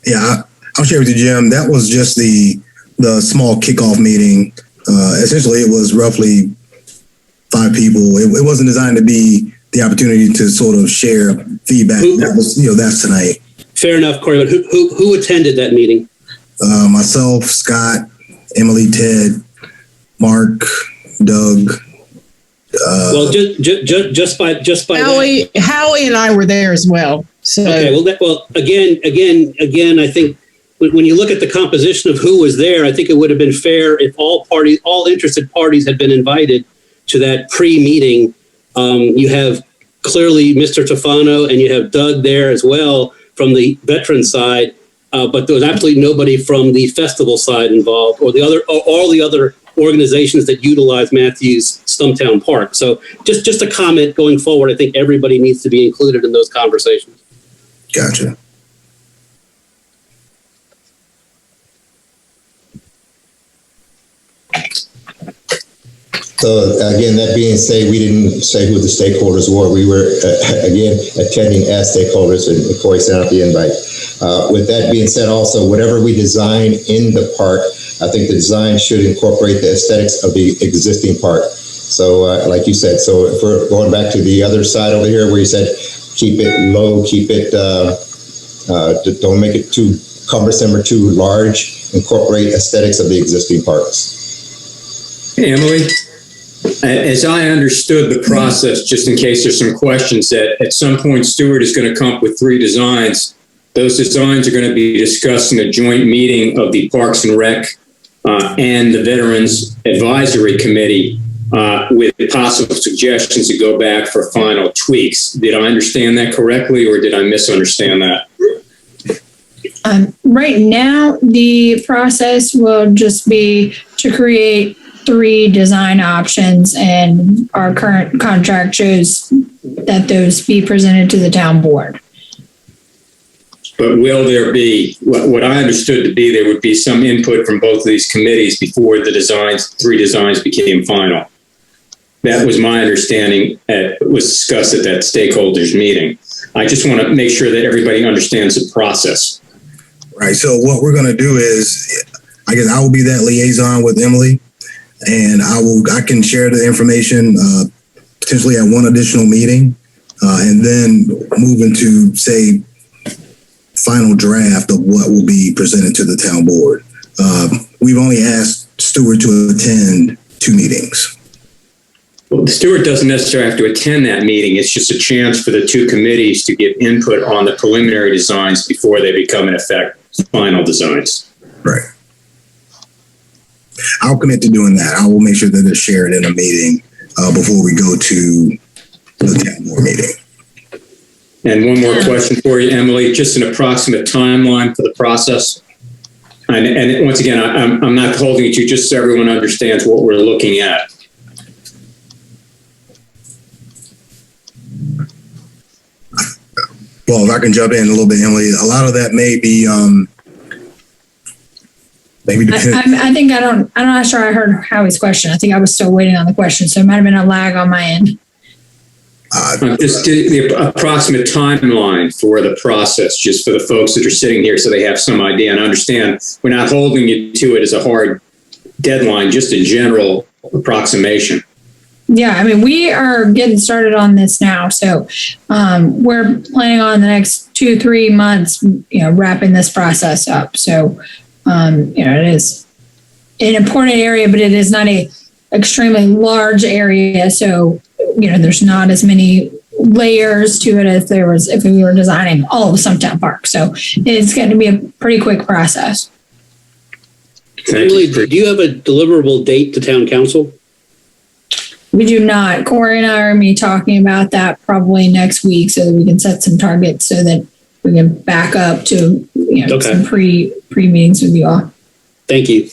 Yeah, I'll share with you, Jim. That was just the small kickoff meeting. Essentially, it was roughly 5 people. It wasn't designed to be the opportunity to sort of share feedback. That's tonight. Fair enough, Corey. But who attended that meeting? Myself, Scott, Emily, Ted, Mark, Doug. Well, just by Howie and I were there as well. So okay. Well, again, I think when you look at the composition of who was there, I think it would have been fair if all interested parties had been invited to that pre-meeting. You have clearly Mr. Tofano and you have Doug there as well from the veteran side, but there was absolutely nobody from the festival side involved, or all the other organizations that utilize Matthews Stumptown Park. So just a comment going forward, I think everybody needs to be included in those conversations. Gotcha. So again, that being said, we didn't say who the stakeholders were. We were, again, attending as stakeholders, and Corey sent out the invite. With that being said, also, whatever we design in the park, I think the design should incorporate the aesthetics of the existing park. So like you said, so if we're going back to the other side over here where you said, keep it low, keep it, don't make it too cumbersome or too large, incorporate aesthetics of the existing parks. Hey, Emily. As I understood the process, just in case there's some questions, that at some point Stuart is going to come up with 3 designs. Those designs are going to be discussed in a joint meeting of the Parks and Rec and the Veterans Advisory Committee with possible suggestions to go back for final tweaks. Did I understand that correctly, or did I misunderstand that? Right now, the process will just be to create 3 design options, and our current contract shows that those be presented to the town board. But will there be, what I understood to be, there would be some input from both of these committees before the 3 designs became final? That was my understanding. It was discussed at that stakeholders meeting. I just want to make sure that everybody understands the process. Right. So what we're going to do is, I guess I will be that liaison with Emily, and I can share the information potentially at one additional meeting, and then move into, say, final draft of what will be presented to the town board. We've only asked Stuart to attend 2 meetings. Well, Stuart doesn't necessarily have to attend that meeting. It's just a chance for the 2 committees to give input on the preliminary designs before they become, in effect, final designs. Right. I'll commit to doing that. I will make sure that it's shared in a meeting before we go to the town board meeting. And one more question for you, Emily, just an approximate timeline for the process. And once again, I'm not holding it to you, just so everyone understands what we're looking at. Well, if I can jump in a little bit, Emily, a lot of that may be maybe depending. I think I'm not sure I heard Howie's question. I think I was still waiting on the question, so it might have been a lag on my end. Just the approximate timeline for the process, just for the folks that are sitting here so they have some idea and understand. We're not holding you to it as a hard deadline, just a general approximation. Yeah, I mean, we are getting started on this now. So we're planning on the next 2-3 months, wrapping this process up. So, it is an important area, but it is not a extremely large area. So, there's not as many layers to it as if we were designing all of Stumptown Park. So it's going to be a pretty quick process. Emily, do you have a deliverable date to town council? We do not. Corey and I are going to be talking about that probably next week so that we can set some targets so that we can back up to some pre meetings with you all. Thank you.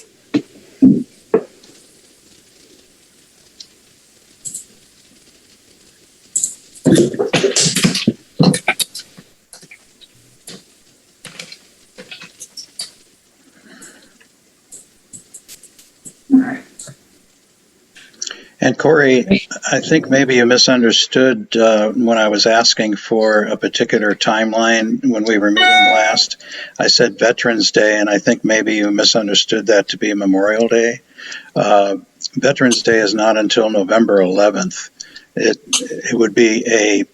And Corey, I think maybe you misunderstood when I was asking for a particular timeline when we were meeting last. I said Veterans Day, and I think maybe you misunderstood that to be Memorial Day. Veterans Day is not until November 11th. It would be a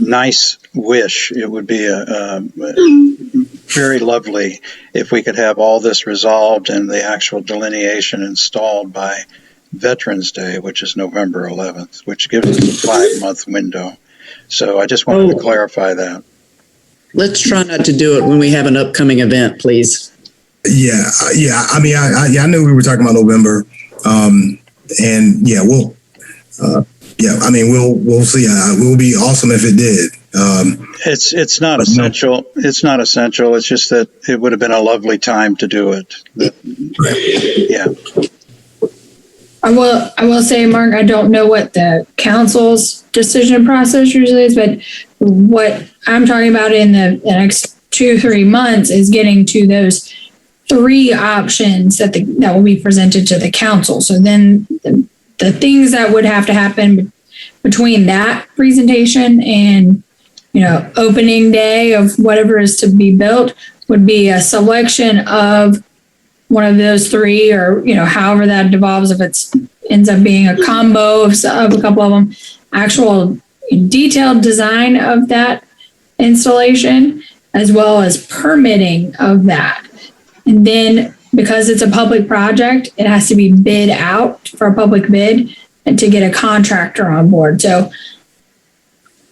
nice wish. It would be very lovely if we could have all this resolved and the actual delineation installed by Veterans Day, which is November 11th, which gives us a 5-month window. So I just wanted to clarify that. Let's try not to do it when we have an upcoming event, please. Yeah. I mean, I knew we were talking about November, and yeah, we'll see. It will be awesome if it did. It's not essential. No. It's not essential. It's just that it would have been a lovely time to do it. Yeah. I will say, Mark, I don't know what the council's decision process usually is, but what I'm talking about in the next 2-3 months is getting to those 3 options that will be presented to the council. So then the things that would have to happen between that presentation and, opening day of whatever is to be built would be a selection of one of those 3, or however that devolves, if it ends up being a combo of a couple of them, actual detailed design of that installation, as well as permitting of that. And then because it's a public project, it has to be bid out for a public bid and to get a contractor on board. So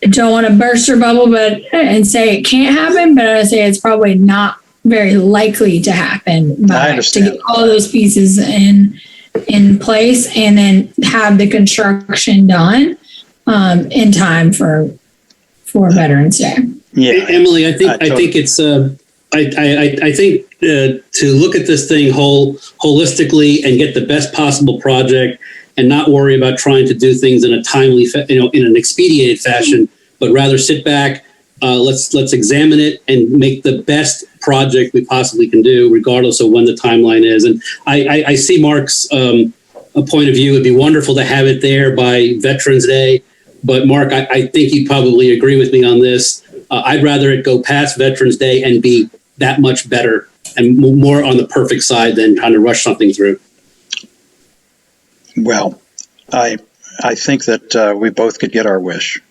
I don't want to burst your bubble, and say it can't happen, but I say it's probably not very likely to happen to get all those pieces in place and then have the construction done in time for Veterans Day. Yeah, Emily, I think it's I think to look at this thing holistically and get the best possible project and not worry about trying to do things in a timely, in an expedited fashion, but rather sit back. Let's examine it and make the best project we possibly can do, regardless of when the timeline is. And I see Mark's point of view. It'd be wonderful to have it there by Veterans Day. But Mark, I think you'd probably agree with me on this. I'd rather it go past Veterans Day and be that much better and more on the perfect side than trying to rush something through. Well, I think that we both could get our wish.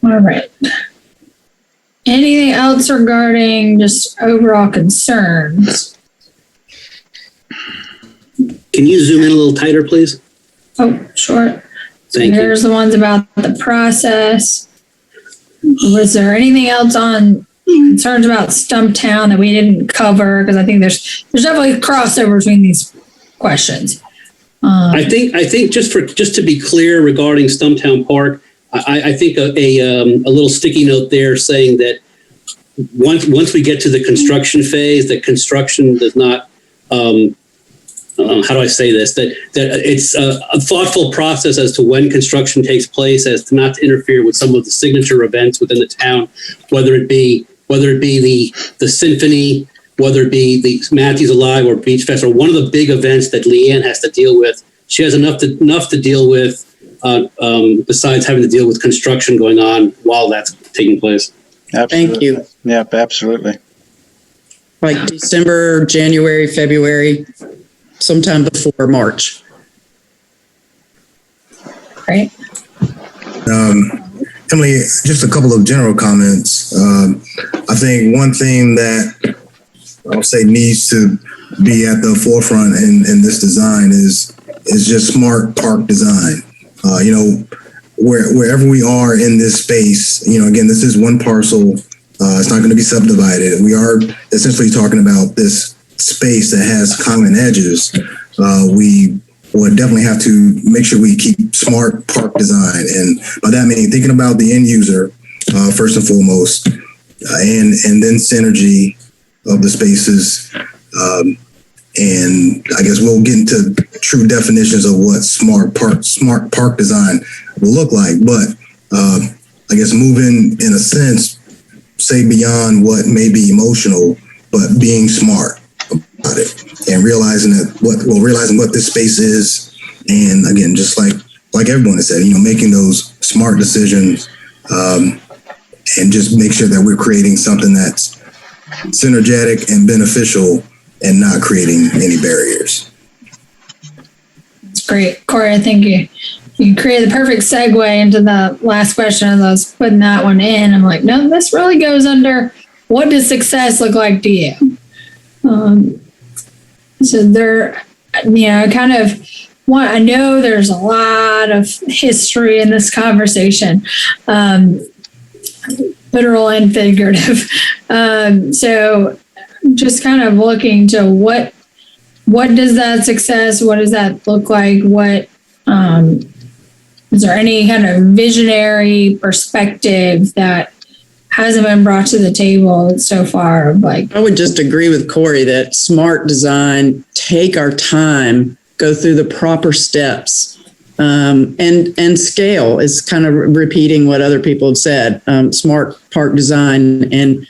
All right. Anything else regarding just overall concerns? Can you zoom in a little tighter, please? Oh, sure. Thank you. Here's the ones about the process. Was there anything else on concerns about Stumptown that we didn't cover? Because I think there's definitely a crossover between these questions. I think just to be clear regarding Stumptown Park, I think a little sticky note there saying that once we get to the construction phase, that construction does not. How do I say this? That it's a thoughtful process as to when construction takes place, as to not to interfere with some of the signature events within the town, whether it be the symphony, whether it be the Matthews Alive or Beach Fest, or one of the big events that Leanne has to deal with. She has enough to deal with besides having to deal with construction going on while that's taking place. Absolutely. Thank you. Yep, absolutely. Like December, January, February, sometime before March. Great. Emily, just a couple of general comments. I think one thing that I'll say needs to be at the forefront in this design is just smart park design. Wherever we are in this space, again, this is one parcel. It's not going to be subdivided. We are essentially talking about this space that has common edges. We would definitely have to make sure we keep smart park design. And by that, I mean thinking about the end user, first and foremost, and then synergy of the spaces. And I guess we'll get into true definitions of what smart park design will look like. But I guess moving, in a sense, say beyond what may be emotional, but being smart about it and realizing what this space is. And again, just like everyone has said, making those smart decisions and just make sure that we're creating something that's synergetic and beneficial and not creating any barriers. That's great. Corey, I think you created the perfect segue into the last question as I was putting that one in. I'm like, no, this really goes under what does success look like to you? So there, I know there's a lot of history in this conversation, literal and figurative. So just kind of looking to what does that success, what does that look like? What, is there any kind of visionary perspective that hasn't been brought to the table so far? I would just agree with Corey that smart design, take our time, go through the proper steps, and scale is kind of repeating what other people have said. Smart park design and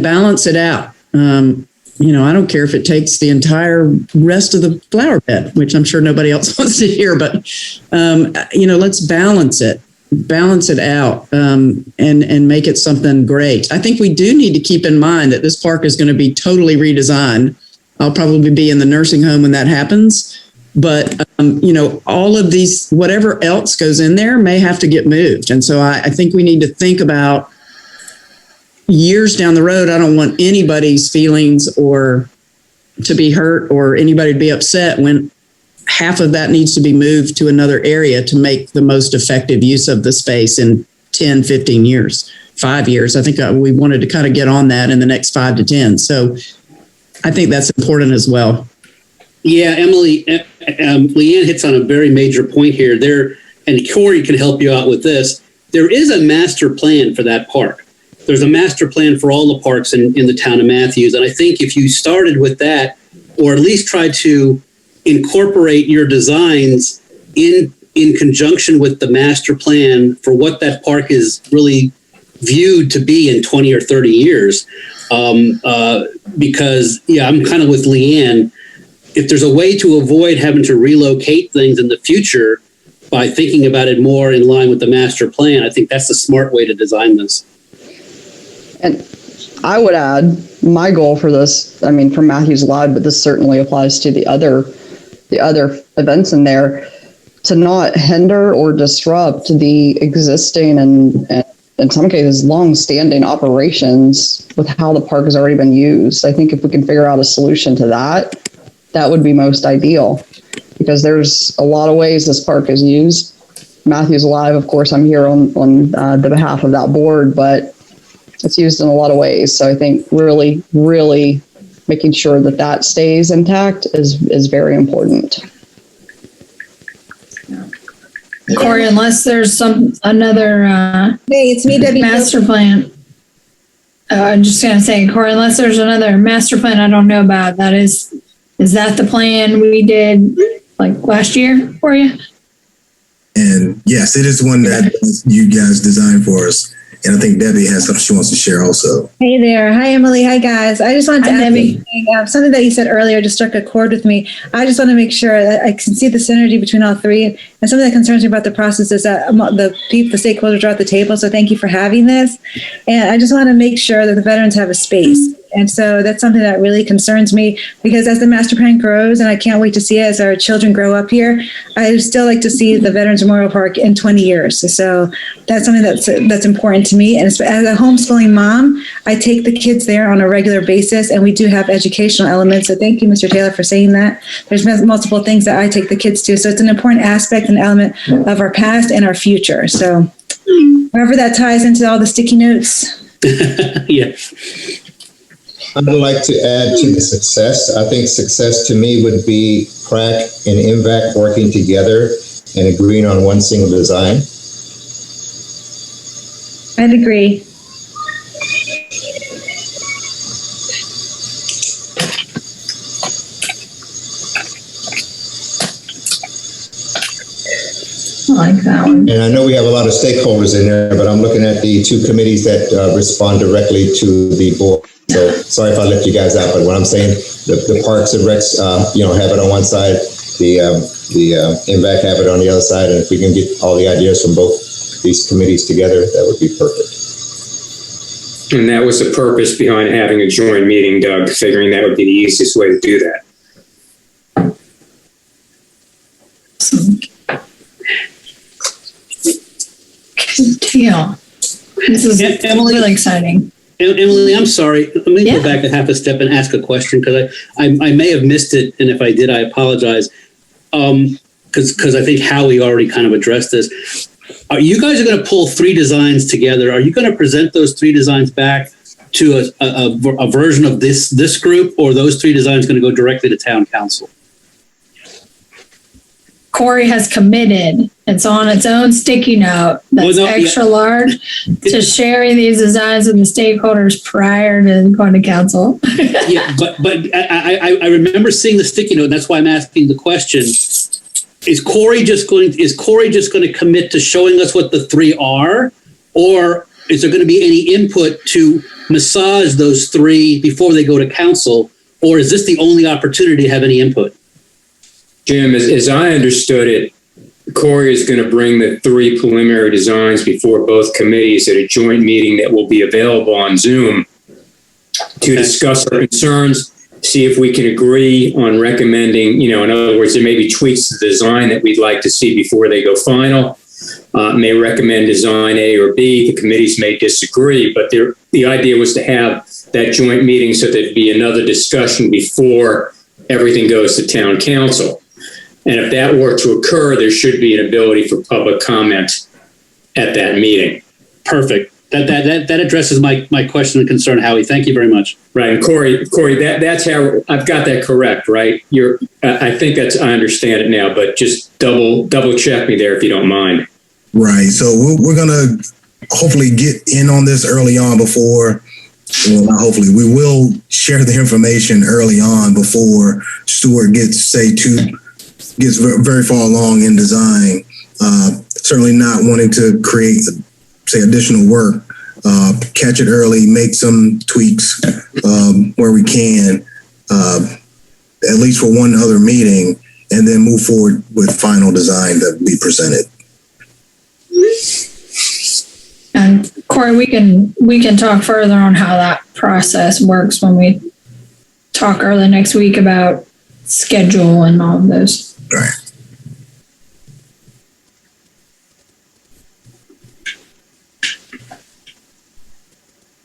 balance it out. I don't care if it takes the entire rest of the flower bed, which I'm sure nobody else wants to hear, but, let's balance it out and make it something great. I think we do need to keep in mind that this park is going to be totally redesigned. I'll probably be in the nursing home when that happens. But, all of these, whatever else goes in there may have to get moved. And so I think we need to think about years down the road. I don't want anybody's feelings or to be hurt or anybody to be upset when half of that needs to be moved to another area to make the most effective use of the space in 10, 15 years, 5 years. I think we wanted to kind of get on that in the next 5 to 10. So I think that's important as well. Yeah, Emily, Leanne hits on a very major point here. And Corey can help you out with this. There is a master plan for that park. There's a master plan for all the parks in the town of Matthews. And I think if you started with that, or at least tried to incorporate your designs in conjunction with the master plan for what that park is really viewed to be in 20 or 30 years. Because, I'm kind of with Leanne. If there's a way to avoid having to relocate things in the future by thinking about it more in line with the master plan, I think that's the smart way to design this. And I would add my goal for this, from Matthews Live, but this certainly applies to the other events in there, to not hinder or disrupt the existing and in some cases long-standing operations with how the park has already been used. I think if we can figure out a solution to that would be most ideal, because there's a lot of ways this park is used. Matthews Live, of course, I'm here on the behalf of that board, but it's used in a lot of ways. So I think really, really making sure that stays intact is very important. Corey, unless there's another hey, it's me, Debbie. Master plan. I'm just gonna say, Corey, unless there's another master plan I don't know about, is that the plan we did like last year for you? And yes, it is one that you guys designed for us. And I think Debbie has something she wants to share also. Hey there. Hi, Emily. Hi, guys. I just wanted to add something that you said earlier just struck a chord with me. I just want to make sure that I can see the synergy between all three. And something that concerns me about the process is that the stakeholders are at the table. So thank you for having this. And I just want to make sure that the veterans have a space. And so that's something that really concerns me, because as the master plan grows, and I can't wait to see it as our children grow up here, I would still like to see the Veterans Memorial Park in 20 years. So that's something that's important to me. And as a homeschooling mom, I take the kids there on a regular basis, and we do have educational elements. So thank you, Mr. Taylor, for saying that. There's multiple things that I take the kids to. So it's an important aspect and element of our past and our future. So however that ties into all the sticky notes. Yeah. I'd like to add to the success. I think success to me would be PRAC and MVAC working together and agreeing on one single design. I'd agree. I like that one. And I know we have a lot of stakeholders in there, but I'm looking at the two committees that respond directly to the board. So sorry if I left you guys out, but what I'm saying, the Parks and Recs, have it on one side, the MVAC have it on the other side, and if we can get all the ideas from both these committees together, that would be perfect. And that was the purpose behind having a joint meeting, Doug, figuring that would be the easiest way to do that. Deal. This is really exciting. Emily, I'm sorry. Let me go back a half a step and ask a question, because I may have missed it, and if I did, I apologize. Because I think Howie already kind of addressed this. Are you guys going to pull three designs together? Are you going to present those three designs back to a version of this group, or are those three designs going to go directly to town council? Corey has committed. It's on its own sticky note that's extra large to sharing these designs with the stakeholders prior to going to council. Yeah, but I remember seeing the sticky note, and that's why I'm asking the question. Is Corey just going to commit to showing us what the three are, or is there going to be any input to massage those three before they go to council, or is this the only opportunity to have any input? Jim, as I understood it, Corey is going to bring the three preliminary designs before both committees at a joint meeting that will be available on Zoom to discuss our concerns see if we can agree on recommending, in other words, there may be tweaks to the design that we'd like to see before they go final. May recommend design A or B. The committees may disagree, but the idea was to have that joint meeting so there'd be another discussion before everything goes to town council. And if that were to occur, there should be an ability for public comment at that meeting. Perfect. That addresses my question and concern, Howie. Thank you very much. Right, and Corey, that's how I've got that correct, right? I think I understand it now, but just double check me there if you don't mind. Right. So we're gonna hopefully get in on this early on before. Well, not hopefully. We will share the information early on before Stuart gets very far along in design. Certainly not wanting to create, say, additional work. Catch it early, make some tweaks where we can, at least for one other meeting, and then move forward with final design that we presented. And Corey, we can talk further on how that process works when we talk early next week about schedule and all of those. Right.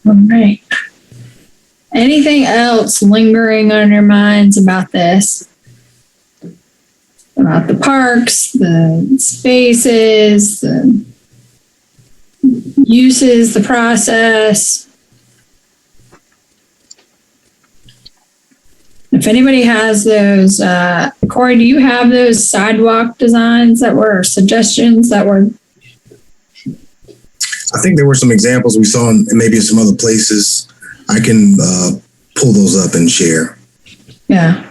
All right. Anything else lingering on your minds about this? About the parks, the spaces, the uses, the process? If anybody has those, Corey, do you have those sidewalk designs that were suggestions that were? I think there were some examples we saw in maybe some other places. I can pull those up and share. Yeah,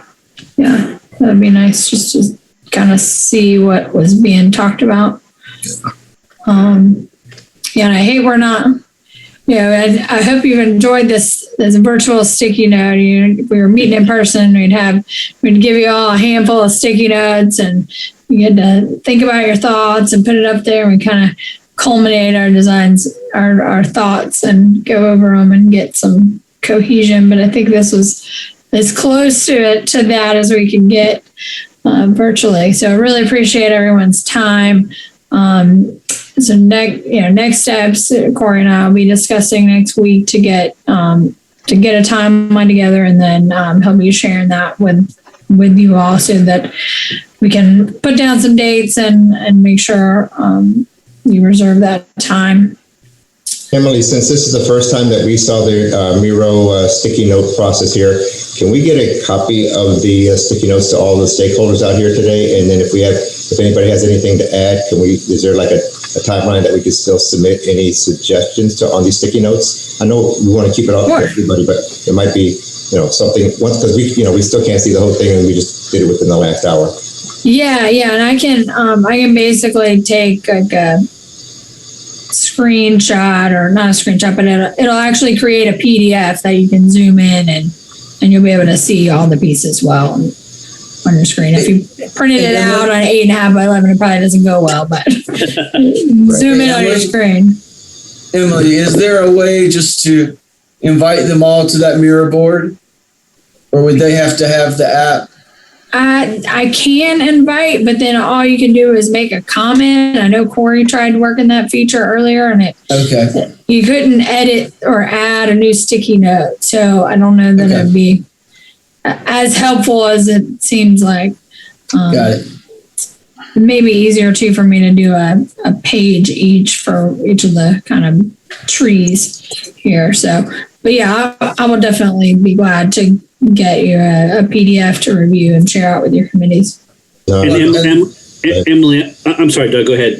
that'd be nice just to kind of see what was being talked about. And I hate we're not. I hope you've enjoyed this virtual sticky note. If we were meeting in person, we'd give you all a handful of sticky notes, and you get to think about your thoughts and put it up there. And we kind of culminate our designs, our thoughts, and go over them and get some cohesion. But I think this was as close to that as we can get virtually. So I really appreciate everyone's time. So next steps, Corey and I will be discussing next week to get a timeline together, and then he'll be sharing that with you all so that we can put down some dates and make sure you reserve that time. Emily, since this is the first time that we saw the Miro sticky note process here, can we get a copy of the sticky notes to all the stakeholders out here today? And then if anybody has anything to add, is there like a timeline that we could still submit any suggestions on these sticky notes? I know we want to keep it up for everybody, but it might be, something once, because we still can't see the whole thing, and we just did it within the last hour. Yeah, and I can basically take like a screenshot, or not a screenshot, but it'll actually create a PDF that you can zoom in and you'll be able to see all the pieces well on your screen. If you printed it out on 8.5 by 11, it probably doesn't go well, but zoom in on your screen. Emily, is there a way just to invite them all to that Miro board, or would they have to have the app? I can invite, but then all you can do is make a comment. I know Corey tried working that feature earlier, and you couldn't edit or add a new sticky note. So I don't know that it'd be as helpful as it seems like. Got it. It may be easier too for me to do a page each for each of the kind of trees here. So, but yeah, I will definitely be glad to get you a PDF to review and share out with your committees. Emily, I'm sorry, Doug, go ahead.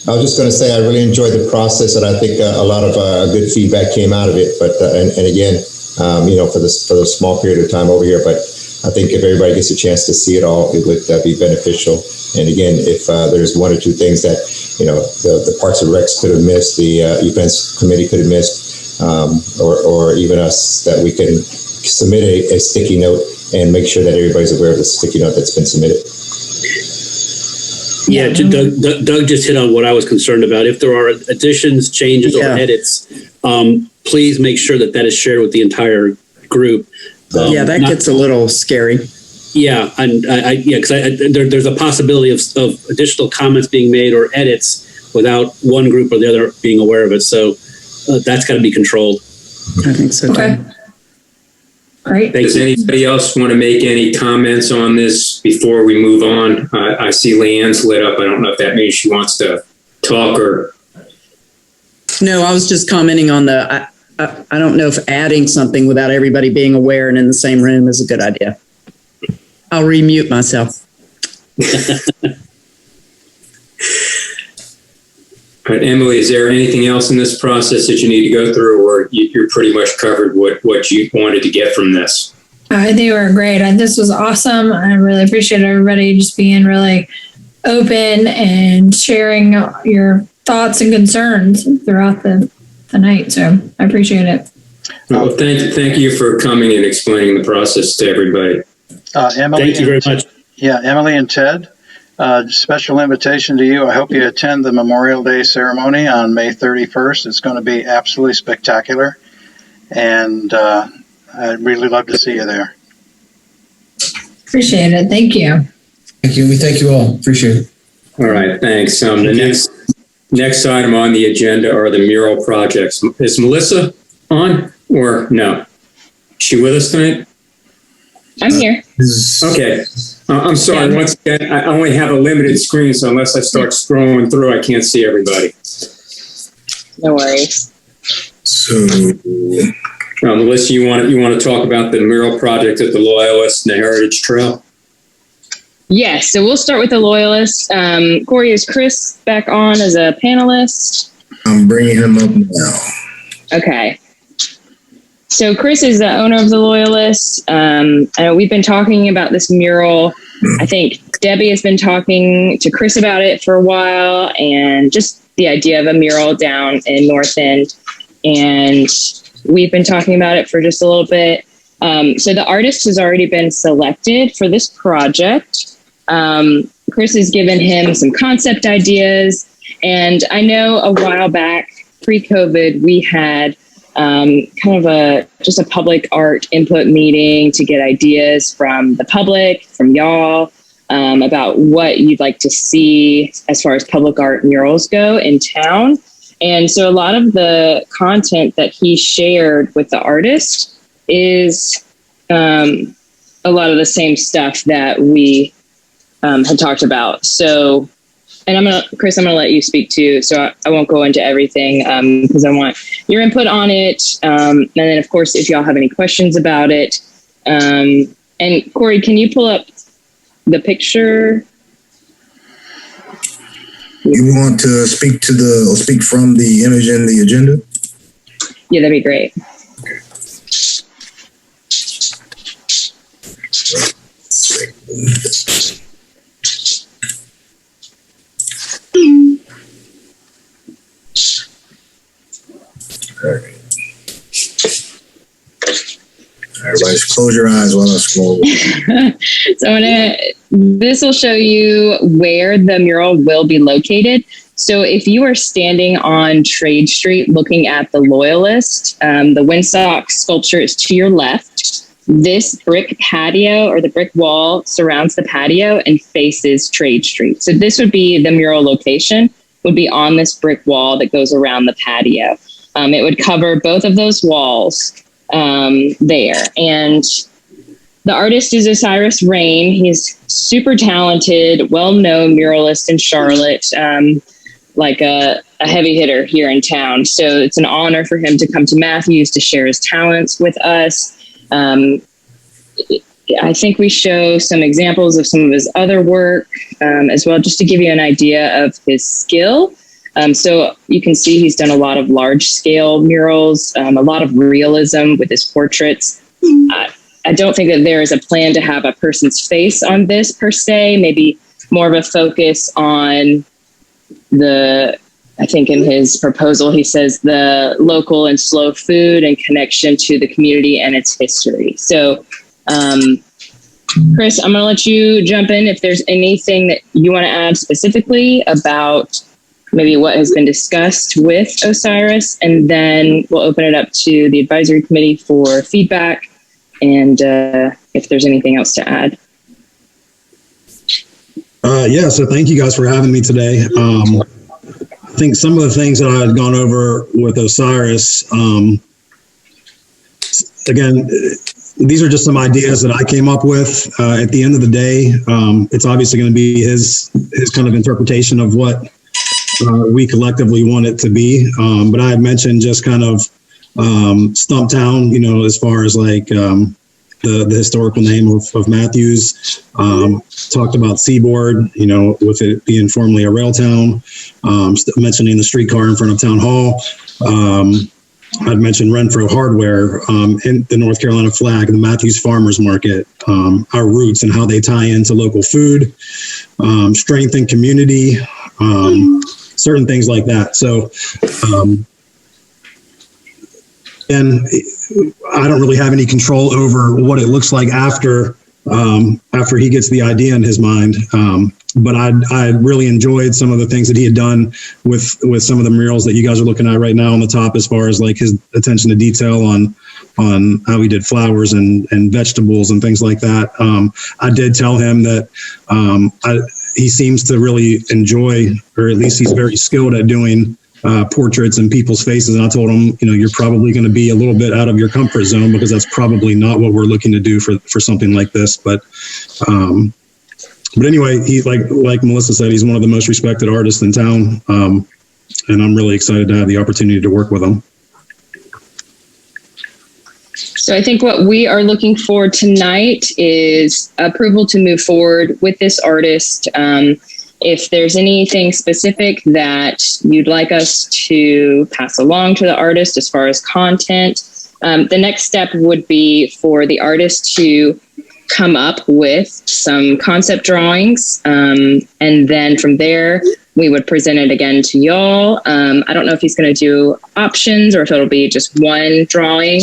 I was just going to say I really enjoyed the process, and I think a lot of good feedback came out of it. But and again, for the small period of time over here, but I think if everybody gets a chance to see it all, it would be beneficial. And again, if there's one or two things that the Parks and Recs could have missed, the events committee could have missed, or even us, that we can submit a sticky note and make sure that everybody's aware of the sticky note that's been submitted. Yeah, Doug just hit on what I was concerned about. If there are additions, changes, or edits, please make sure that is shared with the entire group. Yeah, that gets a little scary. Yeah, and because there's a possibility of additional comments being made or edits without one group or the other being aware of it. So that's got to be controlled. I think so too. Okay. Great. Does anybody else want to make any comments on this before we move on? I see Leanne's lit up. I don't know if that means she wants to talk or. No, I was just commenting on I don't know if adding something without everybody being aware and in the same room is a good idea. I'll remute myself. All right, Emily, is there anything else in this process that you need to go through, or you're pretty much covered what you wanted to get from this? They were great. This was awesome. I really appreciate everybody just being really open and sharing your thoughts and concerns throughout the night. So I appreciate it. Well, thank you for coming and explaining the process to everybody. Emily, thank you very much. Yeah, Emily and Ted, special invitation to you. I hope you attend the Memorial Day ceremony on May 31st. It's going to be absolutely spectacular, and I'd really love to see you there. Appreciate it. Thank you. Thank you. We thank you all. Appreciate it. All right, thanks. The next item on the agenda are the mural projects. Is Melissa on or no? Is she with us tonight? I'm here. Okay. I'm sorry. Once again, I only have a limited screen, so unless I start scrolling through, I can't see everybody. No worries. So, Melissa, you want to talk about the mural project at the Loyalist and the Heritage Trail? Yes, so we'll start with the Loyalist. Corey, is Chris back on as a panelist? I'm bringing him up now. Okay. So Chris is the owner of the Loyalist. We've been talking about this mural. I think Debbie has been talking to Chris about it for a while, and just the idea of a mural down in North End. And we've been talking about it for just a little bit. So the artist has already been selected for this project. Chris has given him some concept ideas. And I know a while back, pre-COVID, we had kind of just a public art input meeting to get ideas from the public, from y'all, about what you'd like to see as far as public art murals go in town. And so a lot of the content that he shared with the artist is a lot of the same stuff that we had talked about. So, and Chris, I'm going to let you speak too. So I won't go into everything because I want your input on it. And then, of course, if y'all have any questions about it. And Corey, can you pull up the picture? You want to speak from the image in the agenda? Yeah, that'd be great. Everybody, close your eyes while I scroll. So this will show you where the mural will be located. So if you are standing on Trade Street looking at the Loyalist, the windsock sculpture is to your left. This brick patio or the brick wall surrounds the patio and faces Trade Street. So this would be the mural location, would be on this brick wall that goes around the patio. It would cover both of those walls there. And the artist is Osiris Rain. He's super talented, well-known muralist in Charlotte, like a heavy hitter here in town. So it's an honor for him to come to Matthews to share his talents with us. I think we show some examples of some of his other work as well, just to give you an idea of his skill. So you can see he's done a lot of large scale murals, a lot of realism with his portraits. I don't think that there is a plan to have a person's face on this per se, maybe more of a focus on I think in his proposal, he says the local and slow food and connection to the community and its history. So, Chris, I'm going to let you jump in if there's anything that you want to add specifically about maybe what has been discussed with Osiris, and then we'll open it up to the advisory committee for feedback. and if there's anything else to add. Yeah, so thank you guys for having me today. I think some of the things that I had gone over with Osiris, again, these are just some ideas that I came up with. At the end of the day, it's obviously going to be his kind of interpretation of what we collectively want it to be. But I had mentioned just kind of Stumptown, you know, as far as like the historical name of Matthews. Talked about Seaboard, you know, with it being formerly a rail town. Mentioning the streetcar in front of Town Hall. I'd mentioned Renfro Hardware, in the North Carolina flag, the Matthews Farmers Market, our roots and how they tie into local food, strength and community, certain things like that. So, and I don't really have any control over what it looks like after he gets the idea in his mind. But I really enjoyed some of the things that he had done with some of the murals that you guys are looking at right now on the top, as far as like his attention to detail on how he did flowers and vegetables and things like that. I did tell him that he seems to really enjoy, or at least he's very skilled at doing portraits and people's faces. And I told him, you know, you're probably going to be a little bit out of your comfort zone, because that's probably not what we're looking to do for something like this. But anyway, he like Melissa said, he's one of the most respected artists in town. And I'm really excited to have the opportunity to work with him. So I think what we are looking for tonight is approval to move forward with this artist. If there's anything specific that you'd like us to pass along to the artist as far as content, the next step would be for the artist to come up with some concept drawings. And then from there, we would present it again to y'all. I don't know if he's going to do options or if it'll be just one drawing.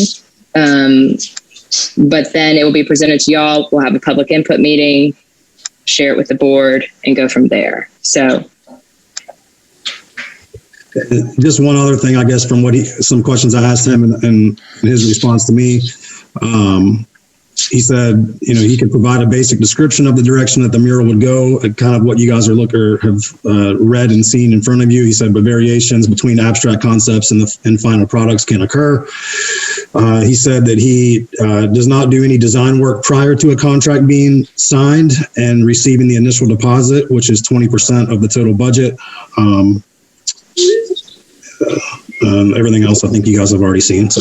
But then it will be presented to y'all. We'll have a public input meeting, share it with the board, and go from there. So just one other thing, I guess, from some questions I asked him and his response to me. He said, you know, he could provide a basic description of the direction that the mural would go, kind of what you guys have read and seen in front of you. He said, but variations between abstract concepts and final products can occur. He said that he does not do any design work prior to a contract being signed and receiving the initial deposit, which is 20% of the total budget. Everything else, I think you guys have already seen. So.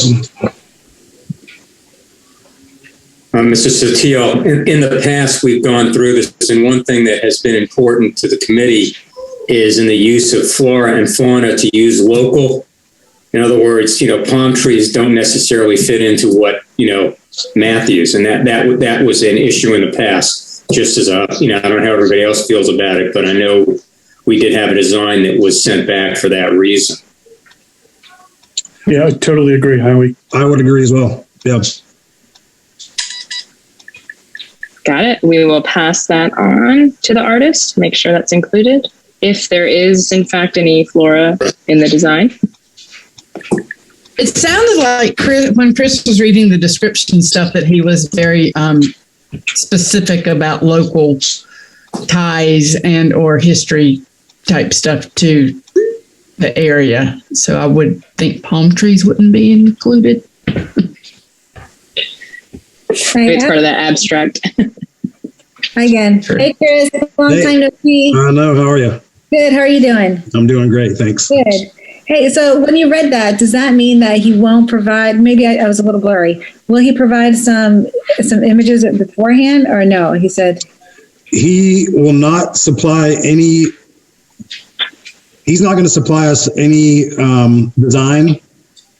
Mr. Sotil, in the past, we've gone through this, and one thing that has been important to the committee is in the use of flora and fauna to use local. In other words, you know, palm trees don't necessarily fit into what, you know, Matthews, and that was an issue in the past. Just as you know, I don't know how everybody else feels about it, but I know we did have a design that was sent back for that reason. Yeah, I totally agree, Howie. I would agree as well. Yeah. got it. We will pass that on to the artist, make sure that's included. If there is, in fact, any flora in the design. It sounded like when Chris was reading the description stuff that he was very specific about local ties and or history type stuff to the area. So I would think palm trees wouldn't be included. It's part of that abstract. Hi again. Sure. Hey, Chris. Long time no see. I know. How are you? Good. How are you doing? I'm doing great. Thanks. Good. Hey, so when you read that, does that mean that he won't provide, maybe I was a little blurry, will he provide some images beforehand or no? He said he will not supply any, he's not going to supply us any design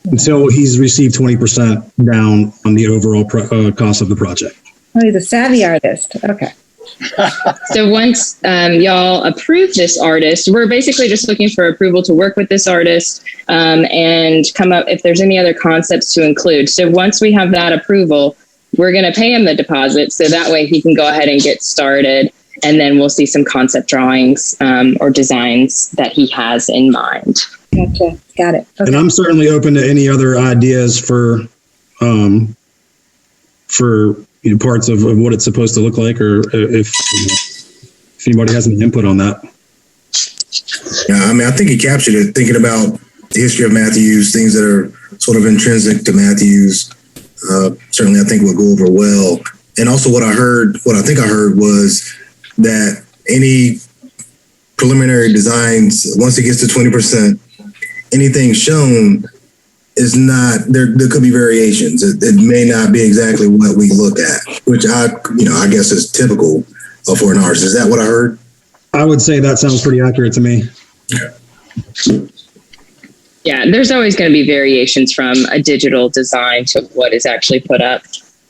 until he's received 20% down on the overall cost of the project. Oh, he's a savvy artist. Okay. So once y'all approve this artist, we're basically just looking for approval to work with this artist and come up if there's any other concepts to include. So once we have that approval, we're going to pay him the deposit so that way he can go ahead and get started. And then we'll see some concept drawings or designs that he has in mind. Gotcha. Got it. Okay. And I'm certainly open to any other ideas for for parts of what it's supposed to look like, or if anybody has any input on that. Yeah, I mean, I think he captured it, thinking about the history of Matthews, things that are sort of intrinsic to Matthews. Certainly, I think we'll go over well. And also what I think I heard was that any preliminary designs, once it gets to 20%, anything shown is not, there could be variations. It may not be exactly what we look at, which I guess is typical for an artist. Is that what I heard? I would say that sounds pretty accurate to me. Yeah, there's always going to be variations from a digital design to what is actually put up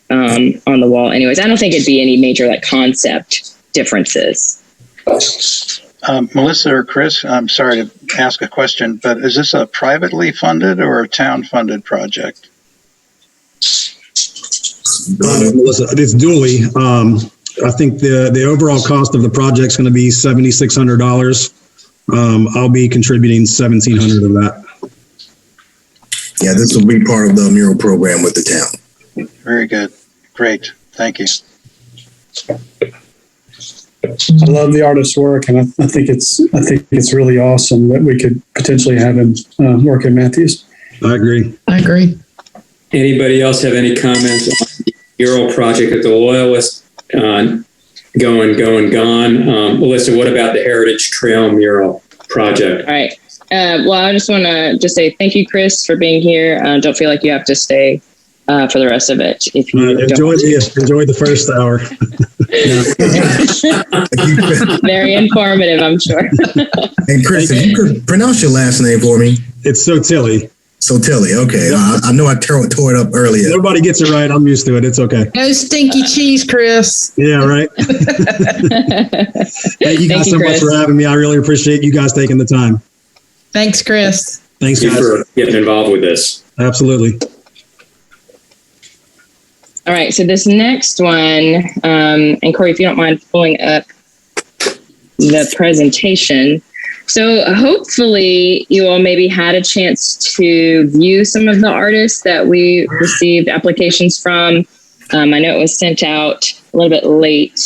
on the wall. Anyways, I don't think it'd be any major like concept differences. Melissa or Chris, I'm sorry to ask a question, but is this a privately funded or a town-funded project? Melissa, it's dually. I think the overall cost of the project is going to be $7,600. I'll be contributing $1,700 of that. Yeah, this will be part of the mural program with the town. Very good. Great. Thank you. I love the artist's work, and I think it's really awesome that we could potentially have him work at Matthews. I agree. Anybody else have any comments on the mural project at the Loyalist? Gone. Melissa, what about the Heritage Trail mural project? All right. Well, I just want to say thank you, Chris, for being here. Don't feel like you have to stay for the rest of it. If you enjoy the first hour. Very informative, I'm sure. And Chris, if you could pronounce your last name for me. It's Sotilli. Sotilli, okay. I know I tore it up earlier. Nobody gets it right. I'm used to it. It's okay. No stinky cheese, Chris. Yeah, right. Thank you guys so much for having me. I really appreciate you guys taking the time. Thanks, Chris. Thanks, Thank guys. you for getting involved with this. Absolutely. All right. So this next one, and Corey, if you don't mind pulling up the presentation. So hopefully you all maybe had a chance to view some of the artists that we received applications from. I know it was sent out a little bit late.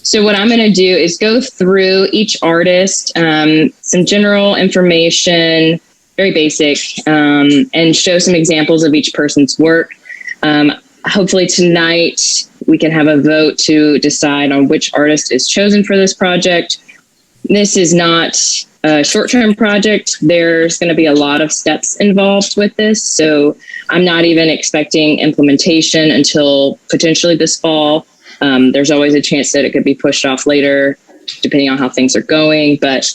So what I'm going to do is go through each artist, some general information, very basic, and show some examples of each person's work. Hopefully tonight we can have a vote to decide on which artist is chosen for this project. This is not a short-term project. There's going to be a lot of steps involved with this. So I'm not even expecting implementation until potentially this fall. There's always a chance that it could be pushed off later, depending on how things are going, but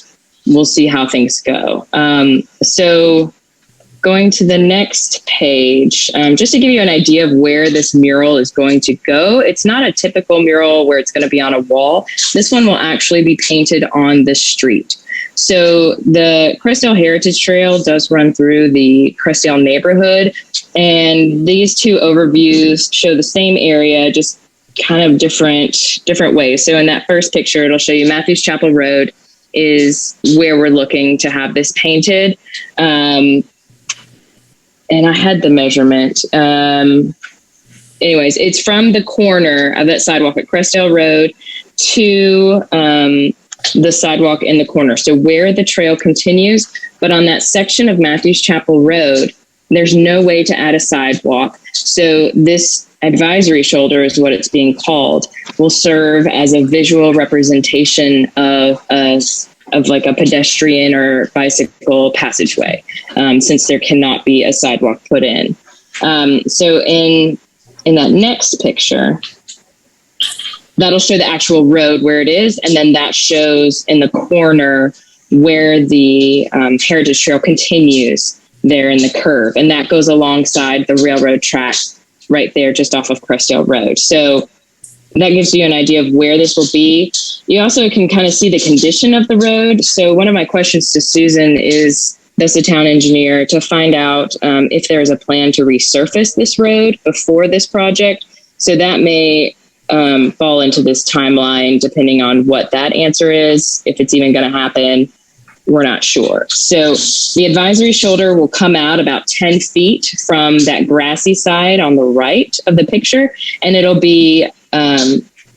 we'll see how things go. So going to the next page, just to give you an idea of where this mural is going to go. It's not a typical mural where it's going to be on a wall. This one will actually be painted on the street. So the Crestdale Heritage Trail does run through the Crestdale neighborhood, and these two overviews show the same area, just kind of different ways. So in that first picture, it'll show you Matthews Chapel Road is where we're looking to have this painted. And I had the measurement. Anyways, it's from the corner of that sidewalk at Crestdale Road to the sidewalk in the corner. So where the trail continues, but on that section of Matthews Chapel Road, there's no way to add a sidewalk. So this advisory shoulder is what it's being called, will serve as a visual representation of like a pedestrian or bicycle passageway, since there cannot be a sidewalk put in. So in that next picture, that'll show the actual road where it is, and then that shows in the corner where the Heritage Trail continues there in the curve, and that goes alongside the railroad track right there just off of Crestdale Road. So that gives you an idea of where this will be. You also can kind of see the condition of the road. So one of my questions to Susan is, as the town engineer, to find out if there is a plan to resurface this road before this project. So that may fall into this timeline, depending on what that answer is, if it's even going to happen. we're not sure. So the advisory shoulder will come out about 10 feet from that grassy side on the right of the picture, and it'll be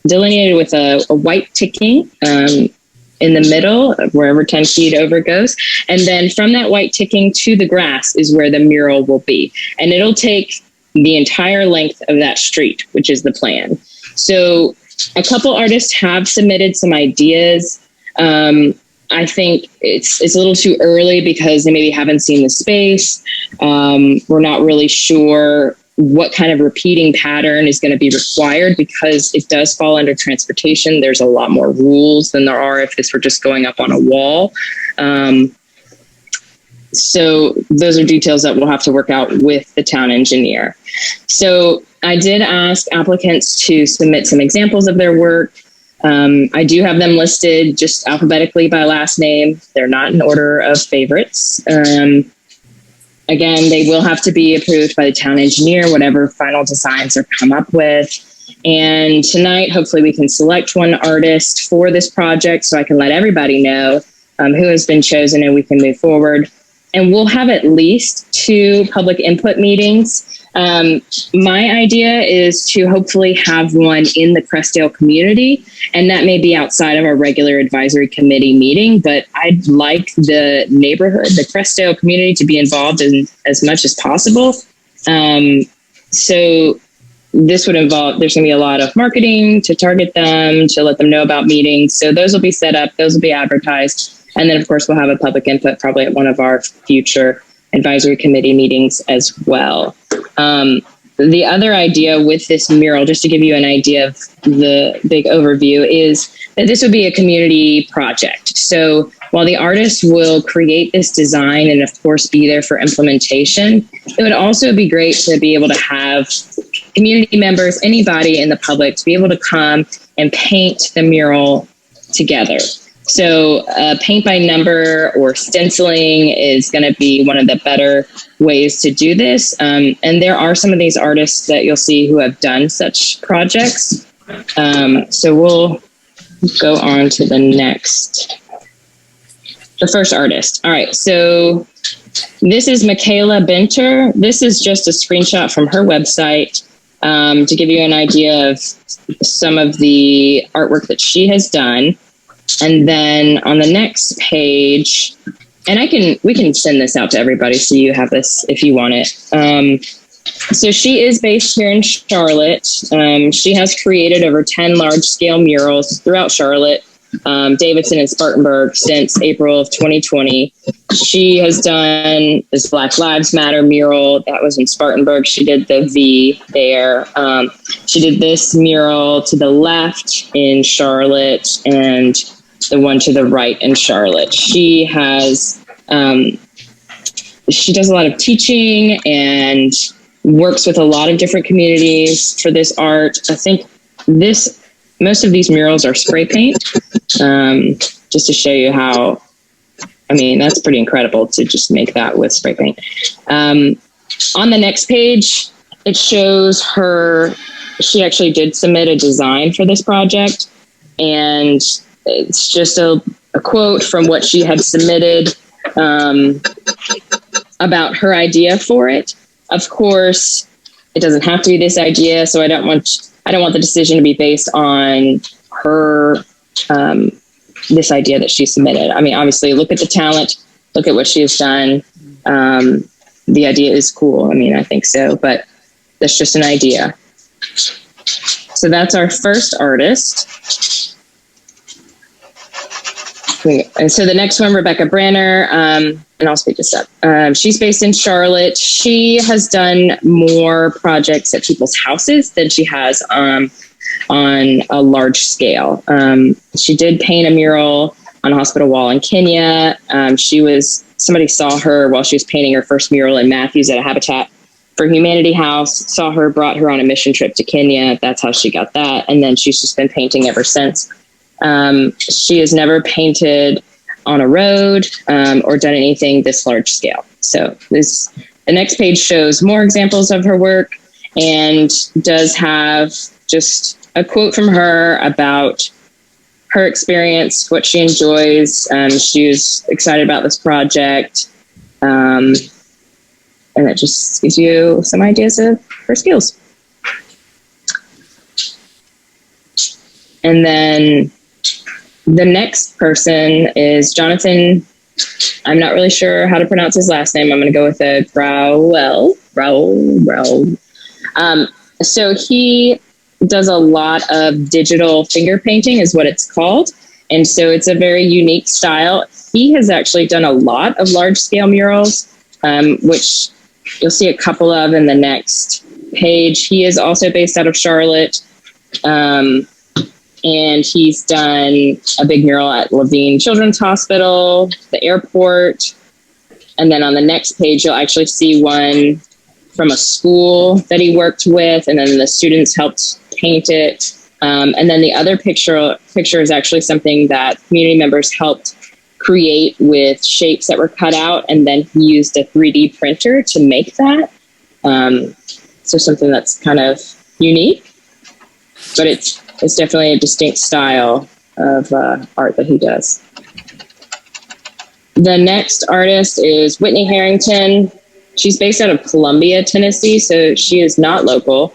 delineated with a white ticking in the middle, wherever 10 feet over goes. And then from that white ticking to the grass is where the mural will be. And it'll take the entire length of that street, which is the plan. So a couple artists have submitted some ideas. I think it's a little too early because they maybe haven't seen the space. We're not really sure what kind of repeating pattern is going to be required because it does fall under transportation. There's a lot more rules than there are if this were just going up on a wall. So those are details that we'll have to work out with the town engineer. So I did ask applicants to submit some examples of their work. I do have them listed just alphabetically by last name. They're not in order of favorites. Again, they will have to be approved by the town engineer, whatever final designs are come up with. And tonight, hopefully we can select one artist for this project so I can let everybody know who has been chosen and we can move forward. And we'll have at least 2 public input meetings. My idea is to hopefully have one in the Crestdale community, and that may be outside of our regular advisory committee meeting, but I'd like the neighborhood, the Crestdale community, to be involved in as much as possible. So this would involve, there's going to be a lot of marketing to target them, to let them know about meetings. So those will be set up, those will be advertised. And then, of course, we'll have a public input probably at one of our future advisory committee meetings as well. The other idea with this mural, just to give you an idea of the big overview, is that this would be a community project. So while the artist will create this design and, of course, be there for implementation, it would also be great to be able to have community members, anybody in the public, to be able to come and paint the mural together. So paint by number or stenciling is going to be one of the better ways to do this. And there are some of these artists that you'll see who have done such projects. So we'll go on to the first artist. All right, so this is Michaela Benter. This is just a screenshot from her website to give you an idea of some of the artwork that she has done. And then on the next page, and we can send this out to everybody so you have this if you want it. So she is based here in Charlotte. She has created over 10 large-scale murals throughout Charlotte, Davidson, and Spartanburg since April of 2020. She has done this Black Lives Matter mural that was in Spartanburg. She did the V there. She did this mural to the left in Charlotte and the one to the right in Charlotte. She has, she does a lot of teaching and works with a lot of different communities for this art. I think most of these murals are spray paint, just to show you how, I mean, that's pretty incredible to just make that with spray paint. On the next page, it shows she actually did submit a design for this project, and it's just a quote from what she had submitted about her idea for it. Of course, it doesn't have to be this idea, so I don't want the decision to be based on her this idea that she submitted. I mean, obviously, look at the talent, look at what she has done. The idea is cool. I mean, I think so, but that's just an idea. So that's our first artist. And so the next one, Rebecca Branner, and I'll speak this up. She's based in Charlotte. She has done more projects at people's houses than she has on a large scale. She did paint a mural on a hospital wall in Kenya. Somebody saw her while she was painting her first mural in Matthews at a Habitat for Humanity house, saw her, brought her on a mission trip to Kenya. That's how she got that. And then she's just been painting ever since. She has never painted on a road or done anything this large scale. So the next page shows more examples of her work and does have just a quote from her about her experience, what she enjoys. She was excited about this project. And it just gives you some ideas of her skills. And then the next person is Jonathan. I'm not really sure how to pronounce his last name. I'm going to go with a Grauel. So he does a lot of digital finger painting is what it's called. And so it's a very unique style. He has actually done a lot of large scale murals, which you'll see a couple of in the next page. He is also based out of Charlotte. And he's done a big mural at Levine Children's Hospital, the airport. And then on the next page, you'll actually see one from a school that he worked with, and then the students helped paint it. And then the other picture is actually something that community members helped create with shapes that were cut out, and then he used a 3D printer to make that. So something that's kind of unique, but it's definitely a distinct style of art that he does. The next artist is Whitney Harrington. She's based out of Columbia, Tennessee, so she is not local.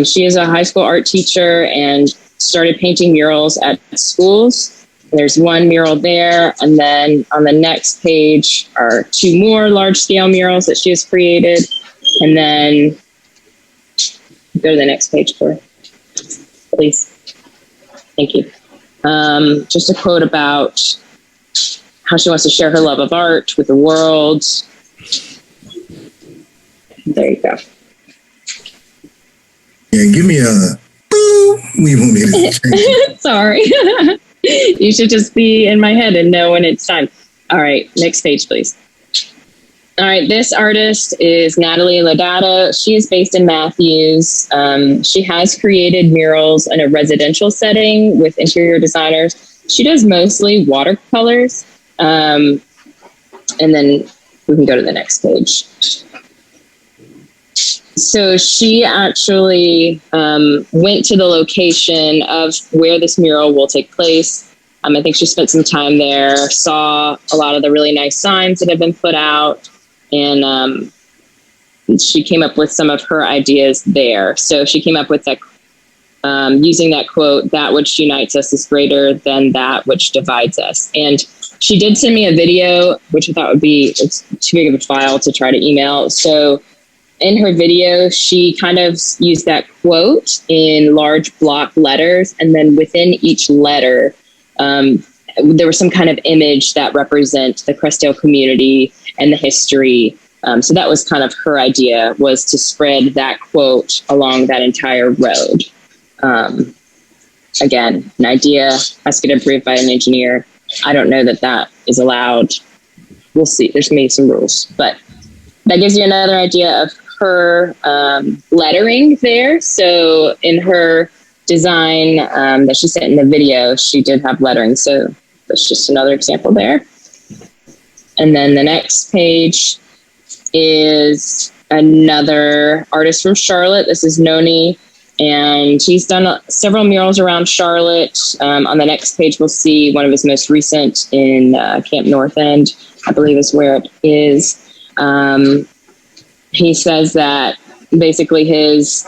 She is a high school art teacher and started painting murals at schools. There's one mural there, and then on the next page are two more large-scale murals that she has created. And then go to the next page, Corey, please. Thank you. Just a quote about how she wants to share her love of art with the world. There you go. Yeah, give me a boo. We won't need it. Sorry. You should just be in my head and know when it's time. All right, next page, please. All right, this artist is Natalie Lodata. She is based in Matthews. She has created murals in a residential setting with interior designers. She does mostly watercolors. And then we can go to the next page. So she actually went to the location of where this mural will take place. I think she spent some time there, saw a lot of the really nice signs that have been put out, and she came up with some of her ideas there. So she came up with that, using that quote, "That which unites us is greater than that which divides us." And she did send me a video, which I thought would be, it's too big of a file to try to email. So in her video, she kind of used that quote in large block letters, and then within each letter, there was some kind of image that represent the Crestdale community and the history. So that was kind of her idea, was to spread that quote along that entire road. Again, an idea has to get approved by an engineer. I don't know that that is allowed. We'll see. There's going to be some rules, but that gives you another idea of her lettering there. So in her design that she sent in the video, she did have lettering. So that's just another example there. And then the next page is another artist from Charlotte. This is Noni, and he's done several murals around Charlotte. On the next page, we'll see one of his most recent in Camp North End, I believe is where it is. He says that basically his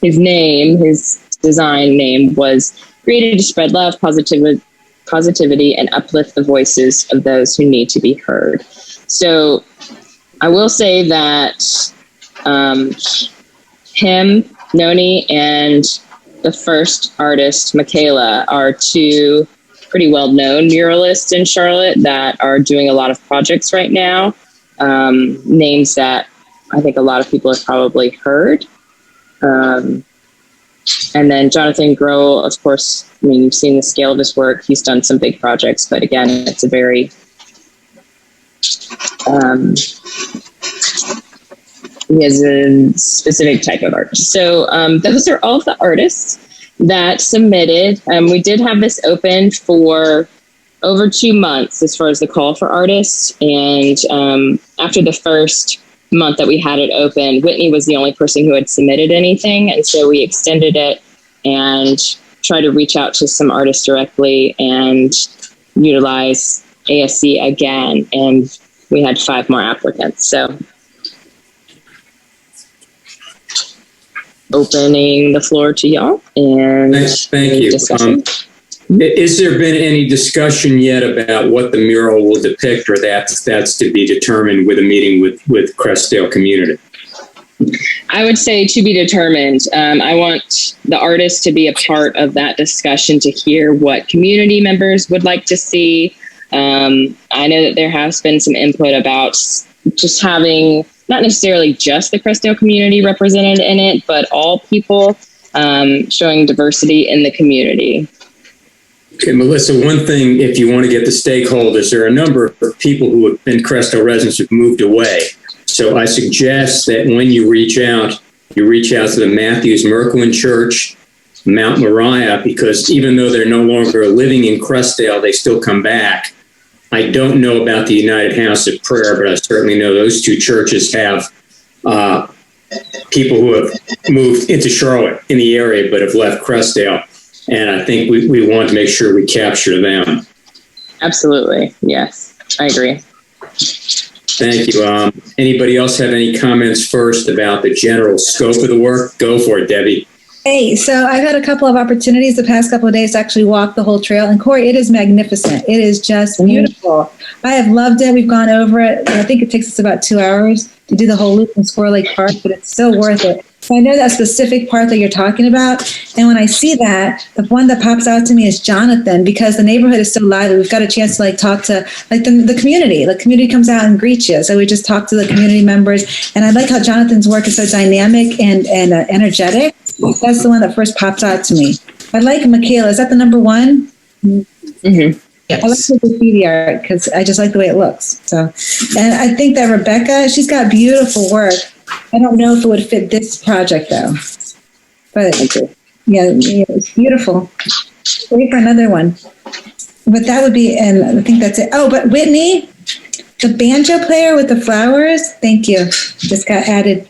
name, his design name, was created to spread love, positivity, and uplift the voices of those who need to be heard. So I will say that him, Noni, and the first artist, Michaela, are two pretty well-known muralists in Charlotte that are doing a lot of projects right now. Names that I think a lot of people have probably heard. And then Jonathan Grohl, of course, I mean, you've seen the scale of his work. He's done some big projects, but again, it's a very, he has a specific type of art. So those are all of the artists that submitted. We did have this open for over 2 months as far as the call for artists. And after the first month that we had it open, Whitney was the only person who had submitted anything. And so we extended it. And try to reach out to some artists directly and utilize ASC again. And we had 5 more applicants. So opening the floor to y'all and thank you. discussion. Is there been any discussion yet about what the mural will depict, or that's to be determined with a meeting with Crestdale community? I would say to be determined. I want the artists to be a part of that discussion to hear what community members would like to see. I know that there has been some input about just having not necessarily just the Crestdale community represented in it, but all people, showing diversity in the community. Okay, Melissa, one thing, if you want to get the stakeholders, there are a number of people who have been Crestdale residents who've moved away. So I suggest that when you reach out to the Matthews Merklin Church, Mount Moriah, because even though they're no longer living in Crestdale, they still come back. I don't know about the United House of Prayer, but I certainly know those 2 churches have people who have moved into Charlotte in the area but have left Crestdale. And I think we want to make sure we capture them. Absolutely. Yes, I agree. Thank you. Anybody else have any comments first about the general scope of the work? Go for it, Debbie. Hey, so I've had a couple of opportunities the past couple of days to actually walk the whole trail. And Corey, it is magnificent. It is just beautiful. I have loved it. We've gone over it. I think it takes us about 2 hours to do the whole loop in Squirrel Lake Park, but it's still worth it. So I know that specific part that you're talking about. And when I see that, the one that pops out to me is Jonathan, because the neighborhood is so lively. We've got a chance to talk to the community. The community comes out and greets you. So we just talk to the community members. And I like how Jonathan's work is so dynamic and energetic. That's the one that first popped out to me. I like Michaela. Is that the number one? Mm-hmm. Yes. I like the graffiti art because I just like the way it looks. So, and I think that Rebecca, she's got beautiful work. I don't know if it would fit this project though, but yeah, it's beautiful. Wait for another one. But that would be, and I think that's it. Oh, but Whitney, the banjo player with the flowers. Thank you. Just got added.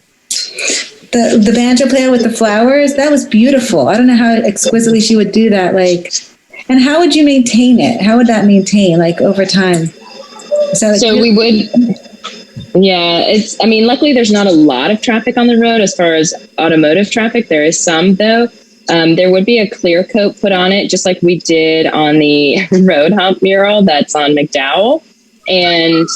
The banjo player with the flowers. That was beautiful. I don't know how exquisitely she would do that. And how would you maintain it? How would that maintain over time? So we would. Yeah, luckily there's not a lot of traffic on the road as far as automotive traffic. There is some though. There would be a clear coat put on it, just like we did on the road hump mural that's on McDowell. And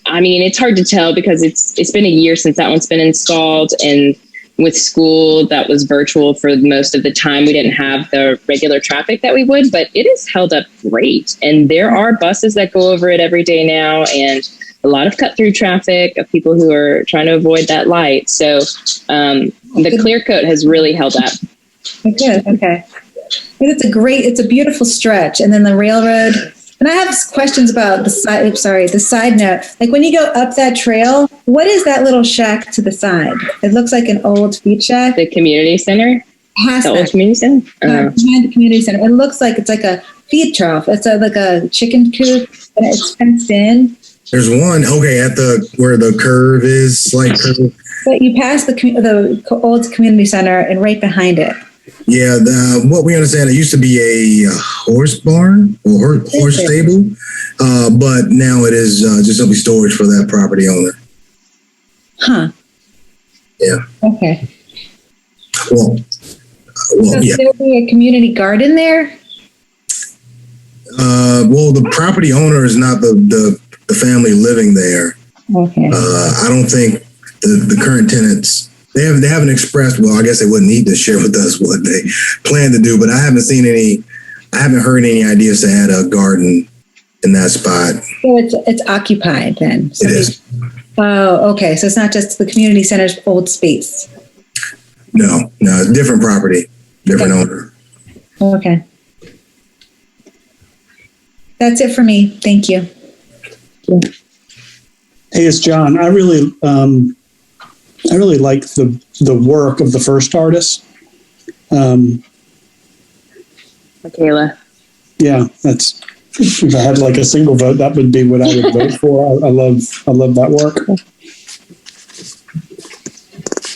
it's hard to tell because it's been a year since that one's been installed, and with school that was virtual for most of the time. We didn't have the regular traffic that we would, but it has held up great. And there are buses that go over it every day now, and a lot of cut through traffic of people who are trying to avoid that light. So the clear coat has really held up. Good. Okay. But it's a beautiful stretch. And then the railroad. And I have questions about the side note. When you go up that trail, what is that little shack to the side? It looks like an old feed shack. The community center? The old community center? Behind the community center. It looks like it's like a feed trough. It's like a chicken coop, and it's fenced in. There's one, at where the curve is, curve. But you pass the old community center, and right behind it. Yeah, what we understand, it used to be a horse barn or horse stable, but now it is just going to be storage for that property owner. Huh. Yeah. Okay. Well, yeah. There will be a community garden there? The property owner is not the family living there. Okay. I don't think the current tenants, they haven't expressed, I guess they wouldn't need to share with us what they plan to do, but I haven't heard any ideas to add a garden in that spot. So it's occupied then? It is. Oh, okay. So it's not just the community center's old space? No, it's different property, different owner. Okay. That's it for me. Thank you. Hey, it's John. I really like the work of the first artist. Michaela. Yeah, that's. If I had a single vote, that would be what I would vote for. I love that work.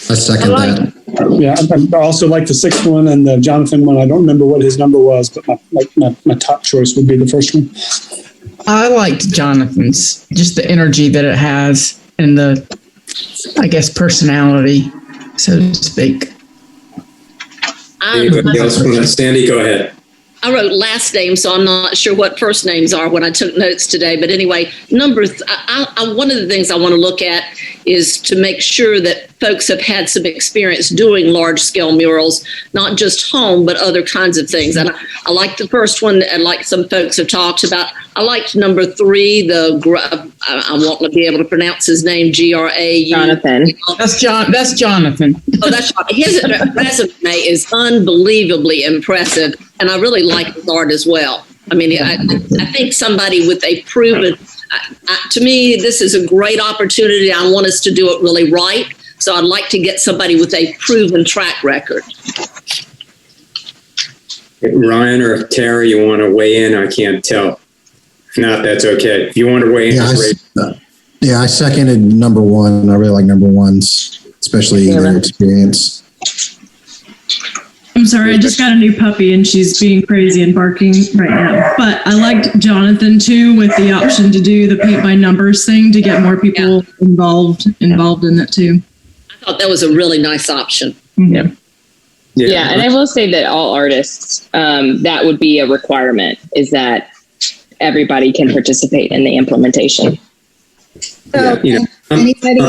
I second that. Yeah, I also like the sixth one and the Jonathan one. I don't remember what his number was, but my top choice would be the first one. I liked Jonathan's, just the energy that it has and the, I guess, personality, so to speak. Anybody else want to? Sandy, go ahead. I wrote last name, so I'm not sure what first names are when I took notes today. But anyway, one of the things I want to look at is to make sure that folks have had some experience doing large scale murals, not just home, but other kinds of things. And I like the first one, and like some folks have talked about. I liked number 3, I won't be able to pronounce his name, Grau. Jonathan. That's Jonathan. Oh, that's right. His resume is unbelievably impressive, and I really like his art as well. I mean, I think somebody with a proven, to me, this is a great opportunity. I want us to do it really right. So I'd like to get somebody with a proven track record. Ryan or Terry, you want to weigh in? I can't tell. If not, that's okay. If you want to weigh in, I seconded number 1. I really like number 1's, especially their experience. I'm sorry, I just got a new puppy and she's being crazy and barking right now. But I liked Jonathan too, with the option to do the paint by numbers thing to get more people involved in it too. I thought that was a really nice option. Mm-hmm. Yeah, and I will say that all artists, that would be a requirement, is that everybody can participate in the implementation. So, can anybody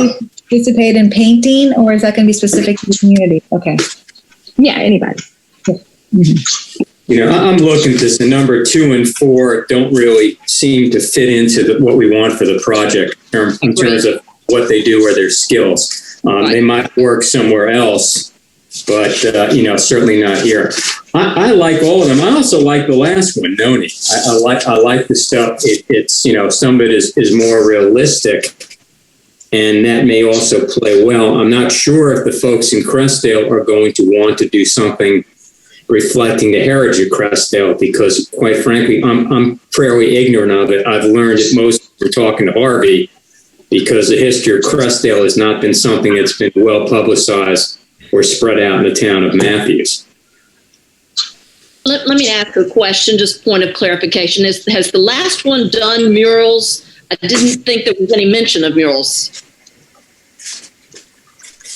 participate in painting, or is that going to be specific to the community? Okay. Yeah, anybody. I'm looking at this, and number 2 and 4 don't really seem to fit into what we want for the project in terms of what they do or their skills. They might work somewhere else, but certainly not here. I like all of them. I also like the last one, Noni. I like the stuff. It's some of it is more realistic. And that may also play well. I'm not sure if the folks in Crestdale are going to want to do something reflecting the heritage of Crestdale, because quite frankly, I'm fairly ignorant of it. I've learned it most from talking to Harvey, because the history of Crestdale has not been something that's been well publicized or spread out in the town of Matthews. Let me ask a question, just point of clarification. Has the last one done murals? I didn't think there was any mention of murals.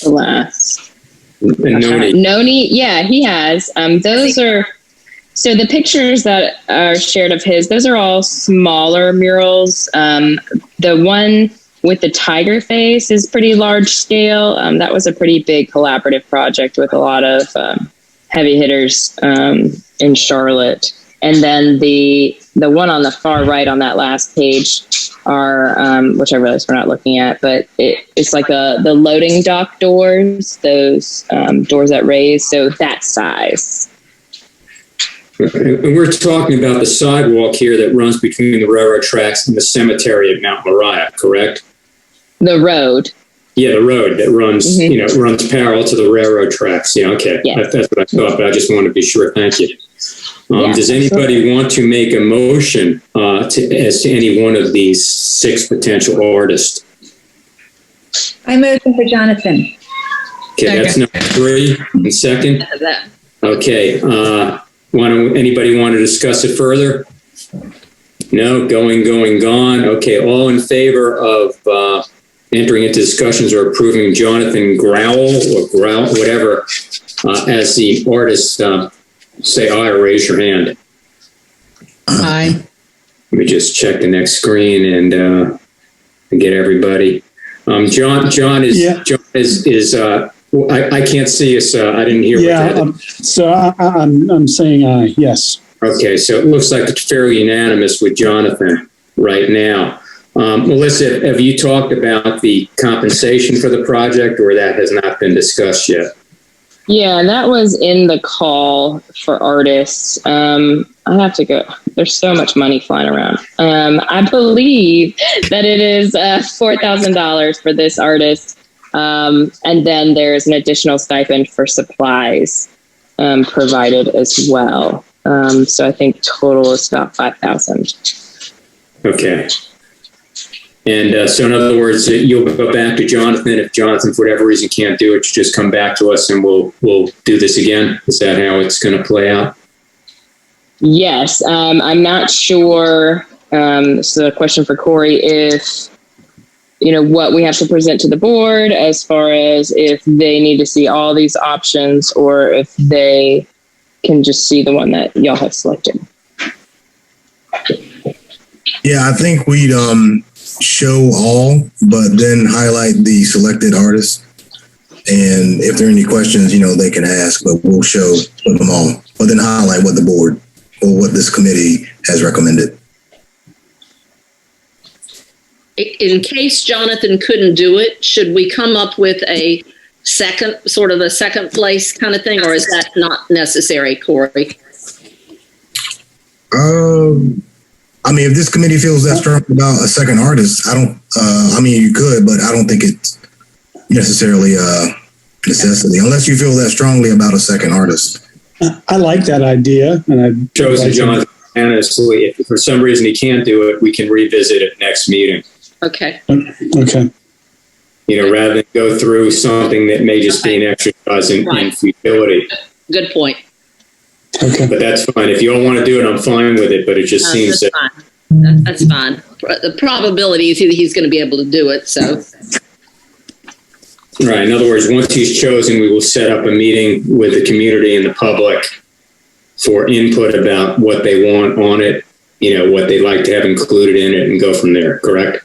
The last. Noni. Noni, yeah, he has. Those are, so the pictures that are shared of his, those are all smaller murals. The one with the tiger face is pretty large scale. That was a pretty big collaborative project with a lot of heavy hitters in Charlotte. And then the one on the far right on that last page are, which I realize we're not looking at, but it's like the loading dock doors, those doors that raise, so that size. And we're talking about the sidewalk here that runs between the railroad tracks and the cemetery at Mount Moriah, correct? The road. Yeah, the road that runs, runs parallel to the railroad tracks. Yeah, okay. Yeah. That's what I thought, but I just wanted to be sure. Thank you. Does anybody want to make a motion as to any one of these 6 potential artists? I motion for Jonathan. Okay, that's number 3. And second? Okay. Anybody want to discuss it further? No, gone. Okay, all in favor of entering into discussions or approving Jonathan Grau, whatever, as the artist, say aye or raise your hand. Aye. Let me just check the next screen and get everybody. John is I can't see us. I didn't hear. Yeah, so I'm saying aye. Yes. Okay, so it looks like it's fairly unanimous with Jonathan right now. Melissa, have you talked about the compensation for the project, or that has not been discussed yet? Yeah, that was in the call for artists. I have to go. There's so much money flying around. I believe that it is $4,000 for this artist. And then there's an additional stipend for supplies provided as well. So I think total is about $5,000. Okay. And so in other words, you'll go back to Jonathan. If Jonathan, for whatever reason, can't do it, you just come back to us and we'll do this again. Is that how it's going to play out? Yes. I'm not sure. This is a question for Corey. If, what we have to present to the board as far as if they need to see all these options or if they can just see the one that y'all have selected. Yeah, I think we'd show all, but then highlight the selected artists. And if there are any questions, they can ask, but we'll show them all. But then highlight what the board or what this committee has recommended. In case Jonathan couldn't do it, should we come up with a second place kind of thing, or is that not necessary, Corey? If this committee feels that strong about a second artist, you could, but I don't think it's necessarily a necessity, unless you feel that strongly about a second artist. I like that idea. And I've chosen Jonathan. Honestly, if for some reason he can't do it, we can revisit it next meeting. Okay. Okay. Rather than go through something that may just be an exercise in futility. Good point. Okay. But that's fine. If you all want to do it, I'm fine with it. But it just seems that's fine. That's fine. The probability is he's going to be able to do it. So. Right. In other words, once he's chosen, we will set up a meeting with the community and the public for input about what they want on it, what they'd like to have included in it, and go from there. Correct?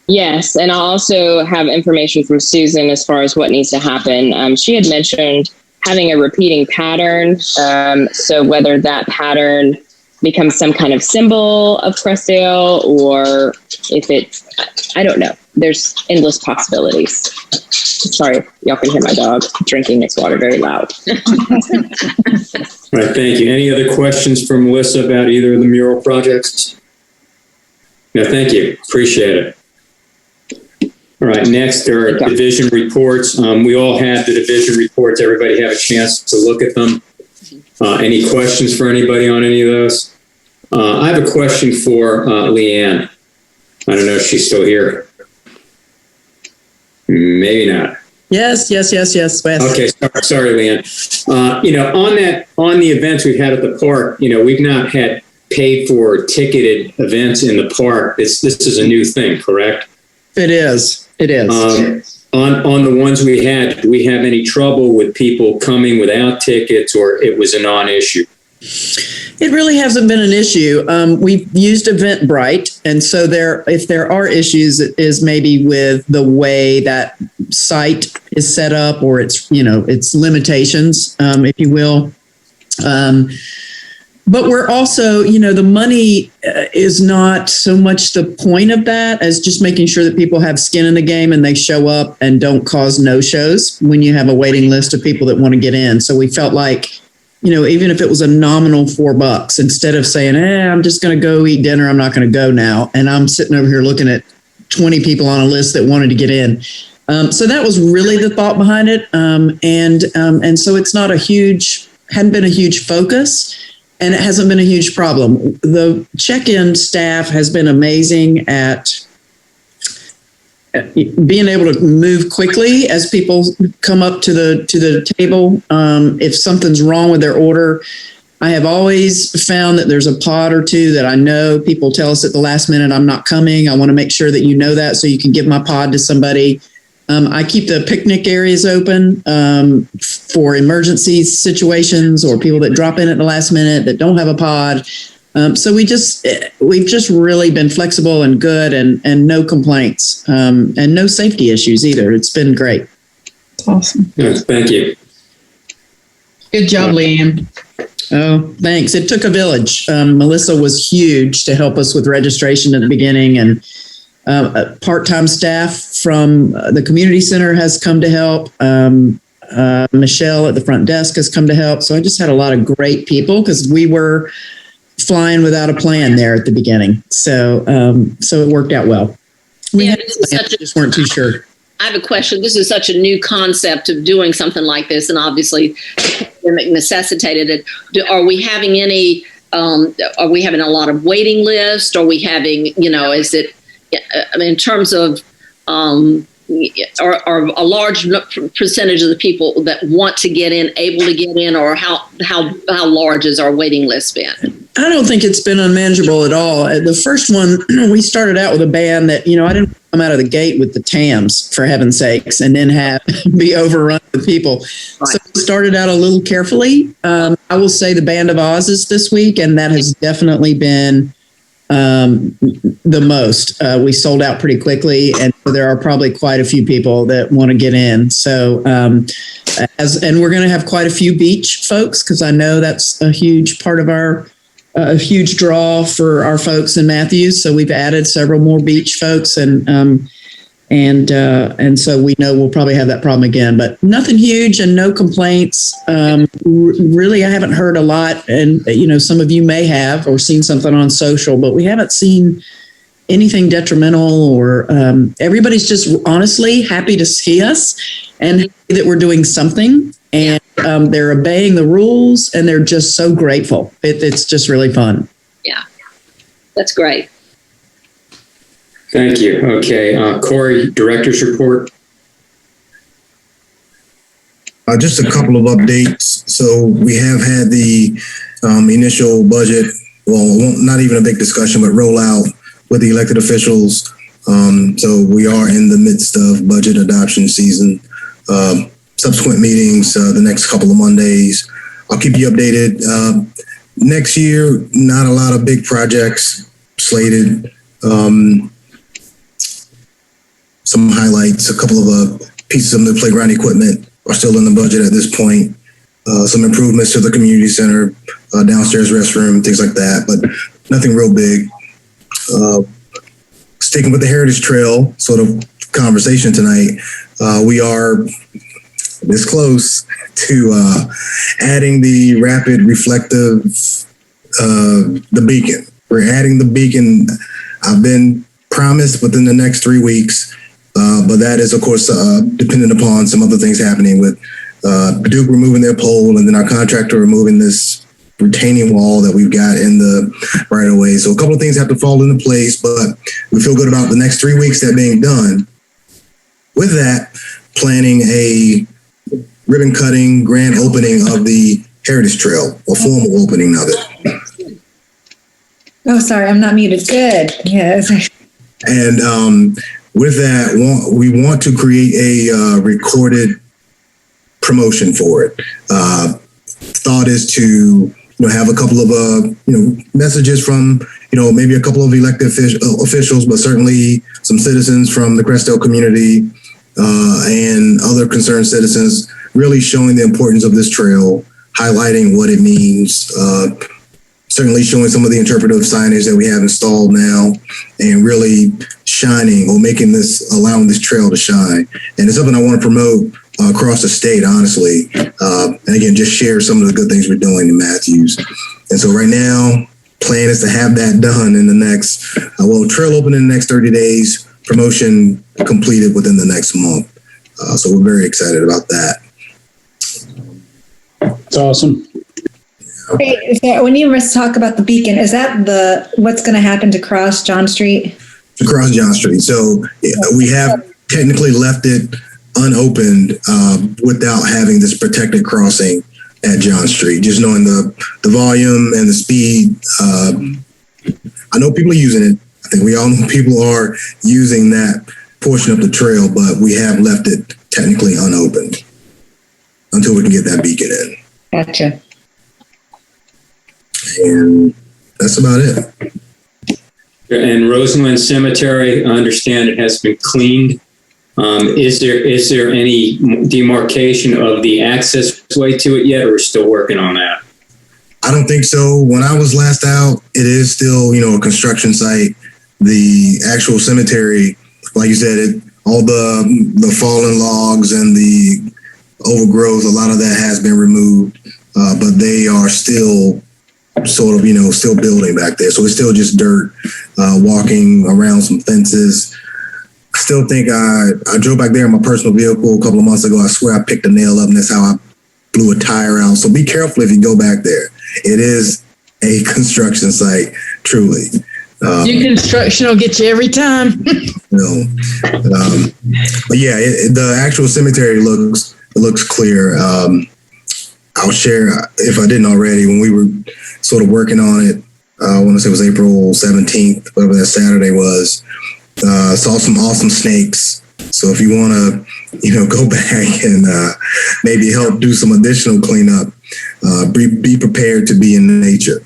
Yes. And I'll also have information from Susan as far as what needs to happen. She had mentioned having a repeating pattern. So whether that pattern becomes some kind of symbol of Crestdale or if I don't know. There's endless possibilities. Sorry, y'all can hear my dog drinking its water very loud. All right, thank you. Any other questions for Melissa about either of the mural projects? No, thank you. Appreciate it. All right, next there are division reports. We all had the division reports. Everybody have a chance to look at them. Any questions for anybody on any of those? I have a question for Leanne. I don't know if she's still here. Maybe not. Yes. Wes. Okay, sorry, Leanne. On the events we've had at the park, we've not had paid for ticketed events in the park. This is a new thing, correct? It is. On the ones we had, do we have any trouble with people coming without tickets, or it was a non-issue? It really hasn't been an issue. We've used Eventbrite, and so if there are issues, it is maybe with the way that site is set up or its limitations, if you will. But we're also, the money is not so much the point of that as just making sure that people have skin in the game and they show up and don't cause no-shows when you have a waiting list of people that want to get in. So we felt like, even if it was a nominal $4, instead of saying, I'm just going to go eat dinner, I'm not going to go now. And I'm sitting over here looking at 20 people on a list that wanted to get in. So that was really the thought behind it. And so it's not hadn't been a huge focus. And it hasn't been a huge problem. The check-in staff has been amazing at being able to move quickly as people come up to the table. If something's wrong with their order, I have always found that there's a pod or two that I know people tell us at the last minute, I'm not coming. I want to make sure that you know that so you can give my pod to somebody. I keep the picnic areas open for emergency situations or people that drop in at the last minute that don't have a pod. So we've just really been flexible and good and no complaints and no safety issues either. It's been great. Awesome. Yes, thank you. Good job, Leanne. Oh, thanks. It took a village. Melissa was huge to help us with registration at the beginning, and part-time staff from the community center has come to help. Michelle at the front desk has come to help. So I just had a lot of great people because we were flying without a plan there at the beginning. So it worked out well. We just weren't too sure. I have a question. This is such a new concept of doing something like this, and obviously the pandemic necessitated it. Are we having any? Are we having a lot of waiting lists? Are we having? Is I mean, in terms of are a large percentage of the people that want to get in able to get in, or how large has our waiting list been? I don't think it's been unmanageable at all. The first one, we started out with a band that, I didn't come out of the gate with the TAMs, for heaven's sakes, and then be overrun with people. Right. So we started out a little carefully. I will say the Band of Oz is this week, and that has definitely been the most. We sold out pretty quickly, and there are probably quite a few people that want to get in. So, and we're going to have quite a few beach folks, because I know that's a huge part of our a huge draw for our folks in Matthews. So we've added several more beach folks, and so we know we'll probably have that problem again, but nothing huge and no complaints. Really, I haven't heard a lot, and some of you may have or seen something on social, but we haven't seen anything detrimental, or everybody's just honestly happy to see us and happy that we're doing something, and they're obeying the rules, and they're just so grateful. It's just really fun. Yeah, that's great. Thank you. Okay, Corey, Director's Report. Just a couple of updates. So we have had the initial budget, well, not even a big discussion, but rollout with the elected officials. So we are in the midst of budget adoption season. Subsequent meetings the next couple of Mondays. I'll keep you updated. Next year, not a lot of big projects slated. Some highlights, a couple of pieces of new playground equipment are still in the budget at this point. Some improvements to the community center, downstairs restroom, things like that, but nothing real big. Sticking with the Heritage Trail sort of conversation tonight, we are this close to adding the rapid reflective, the beacon. We're adding the beacon. I've been promised within the next 3 weeks. But that is, of course, dependent upon some other things happening with Duke removing their pole and then our contractor removing this retaining wall that we've got in the right of way. So a couple of things have to fall into place, but we feel good about the next 3 weeks that being done. With that, planning a ribbon cutting grand opening of the Heritage Trail, a formal opening of it. Oh, sorry, I'm not muted. Good. Yes. And with that, we want to create a recorded promotion for it. Thought is to have a couple of messages from maybe a couple of elected officials, but certainly some citizens from the Crestdale community and other concerned citizens, really showing the importance of this trail, highlighting what it means. Certainly showing some of the interpretive signage that we have installed now, and really shining or allowing this trail to shine. And it's something I want to promote across the state, honestly. And again, just share some of the good things we're doing in Matthews. And so right now, plan is to have that done in the next, trail open in the next 30 days, promotion completed within the next month. So we're very excited about that. It's awesome. Hey, so when you talk about the beacon, is that what's going to happen to cross John Street? Across John Street. So we have technically left it unopened without having this protected crossing at John Street. Just knowing the volume and the speed. I know people are using it. I think we all know people are using that portion of the trail, but we have left it technically unopened until we can get that beacon in. Gotcha. And that's about it. And Roseland Cemetery, I understand it has been cleaned. Is there any demarcation of the access way to it yet, or we're still working on that? I don't think so. When I was last out, it is still, a construction site. The actual cemetery, like you said, all the fallen logs and the overgrowth, a lot of that has been removed, but they are still sort of, still building back there. So it's still just dirt, walking around some fences. I still think I drove back there in my personal vehicle a couple of months ago. I swear I picked a nail up, and that's how I blew a tire out. So be careful if you go back there. It is a construction site, truly. New construction will get you every time. But yeah, the actual cemetery looks clear. I'll share, if I didn't already, when we were sort of working on it, I want to say it was April 17th, whatever that Saturday was, saw some awesome snakes. So if you want to, go back and maybe help do some additional cleanup, be prepared to be in nature.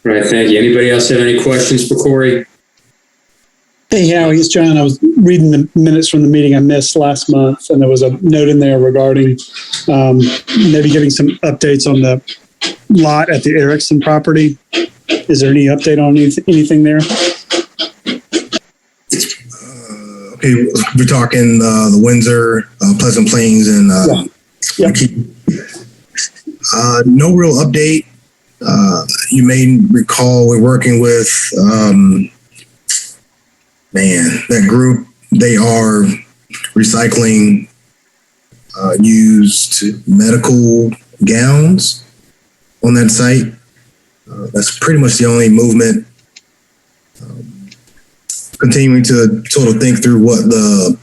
All right, thank you. Anybody else have any questions for Corey? Hey, Howie, it's John. I was reading the minutes from the meeting I missed last month, and there was a note in there regarding maybe giving some updates on the lot at the Erickson property. Is there any update on anything there? Okay, we're talking the Windsor, Pleasant Plains, and no real update. You may recall we're working with that group. They are recycling used medical gowns on that site. That's pretty much the only movement. Continuing to sort of think through what the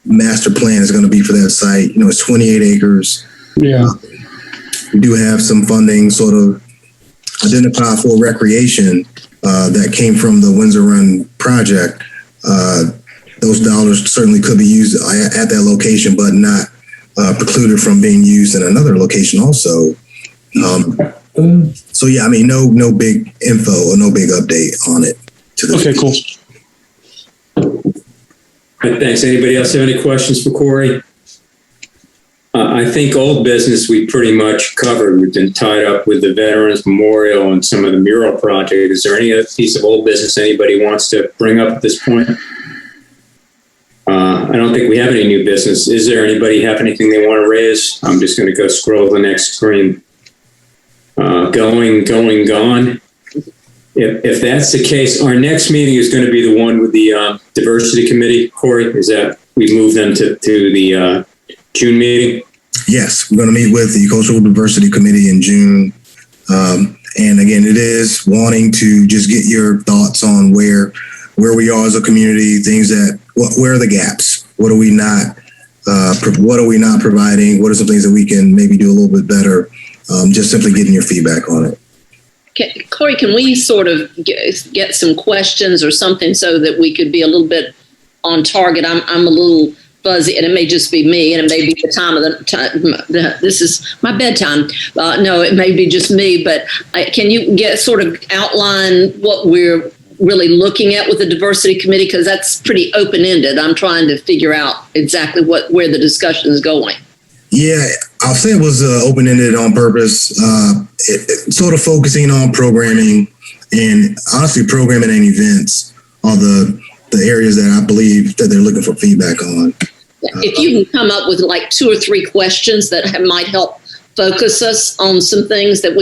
master plan is going to be for that site. It's 28 acres. Yeah. We do have some funding sort of identified for recreation that came from the Windsor Run project. Those dollars certainly could be used at that location, but not precluded from being used in another location also. So yeah, no big info or no big update on it. Okay, cool. Thanks. Anybody else have any questions for Corey? I think old business we pretty much covered. We've been tied up with the Veterans Memorial and some of the mural project. Is there any other piece of old business anybody wants to bring up at this point? I don't think we have any new business. Is there anybody have anything they want to raise? I'm just going to go scroll to the next screen. Gone. If that's the case, our next meeting is going to be the one with the diversity committee. Corey, is that we move them to the June meeting? Yes, we're going to meet with the Cultural Diversity Committee in June. And again, it is wanting to just get your thoughts on where we are as a community, where are the gaps? What are we not providing? What are some things that we can maybe do a little bit better? Just simply getting your feedback on it. Corey, can we sort of get some questions or something so that we could be a little bit on target? I'm a little fuzzy, and it may just be me, and it may be the time of the time. This is my bedtime. No, it may be just me, but can you sort of outline what we're really looking at with the diversity committee? Because that's pretty open-ended. I'm trying to figure out exactly where the discussion is going. Yeah, I'll say it was open-ended on purpose, sort of focusing on programming, and honestly programming and events are the areas that I believe that they're looking for feedback on. If you can come up with like 2 or 3 questions that might help focus us on some things that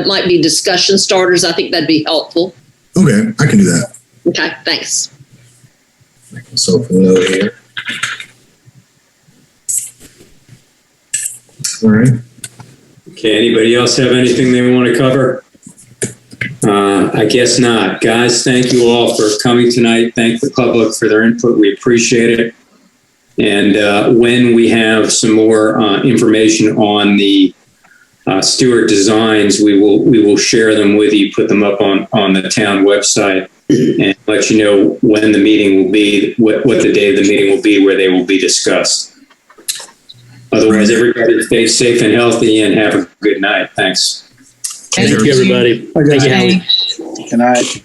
might be discussion starters, I think that'd be helpful. Okay, I can do that. Okay, thanks. So familiar here. All right. Okay, anybody else have anything they want to cover? I guess not. Guys, thank you all for coming tonight. Thank the public for their input. We appreciate it. And when we have some more information on the Stewart designs, we will share them with you, put them up on the town website, and let you know when the meeting will be, what the day of the meeting will be, where they will be discussed. Otherwise, everybody stay safe and healthy and have a good night. Thanks. Thank you, everybody. Okay. Thank you, Howie. Good night.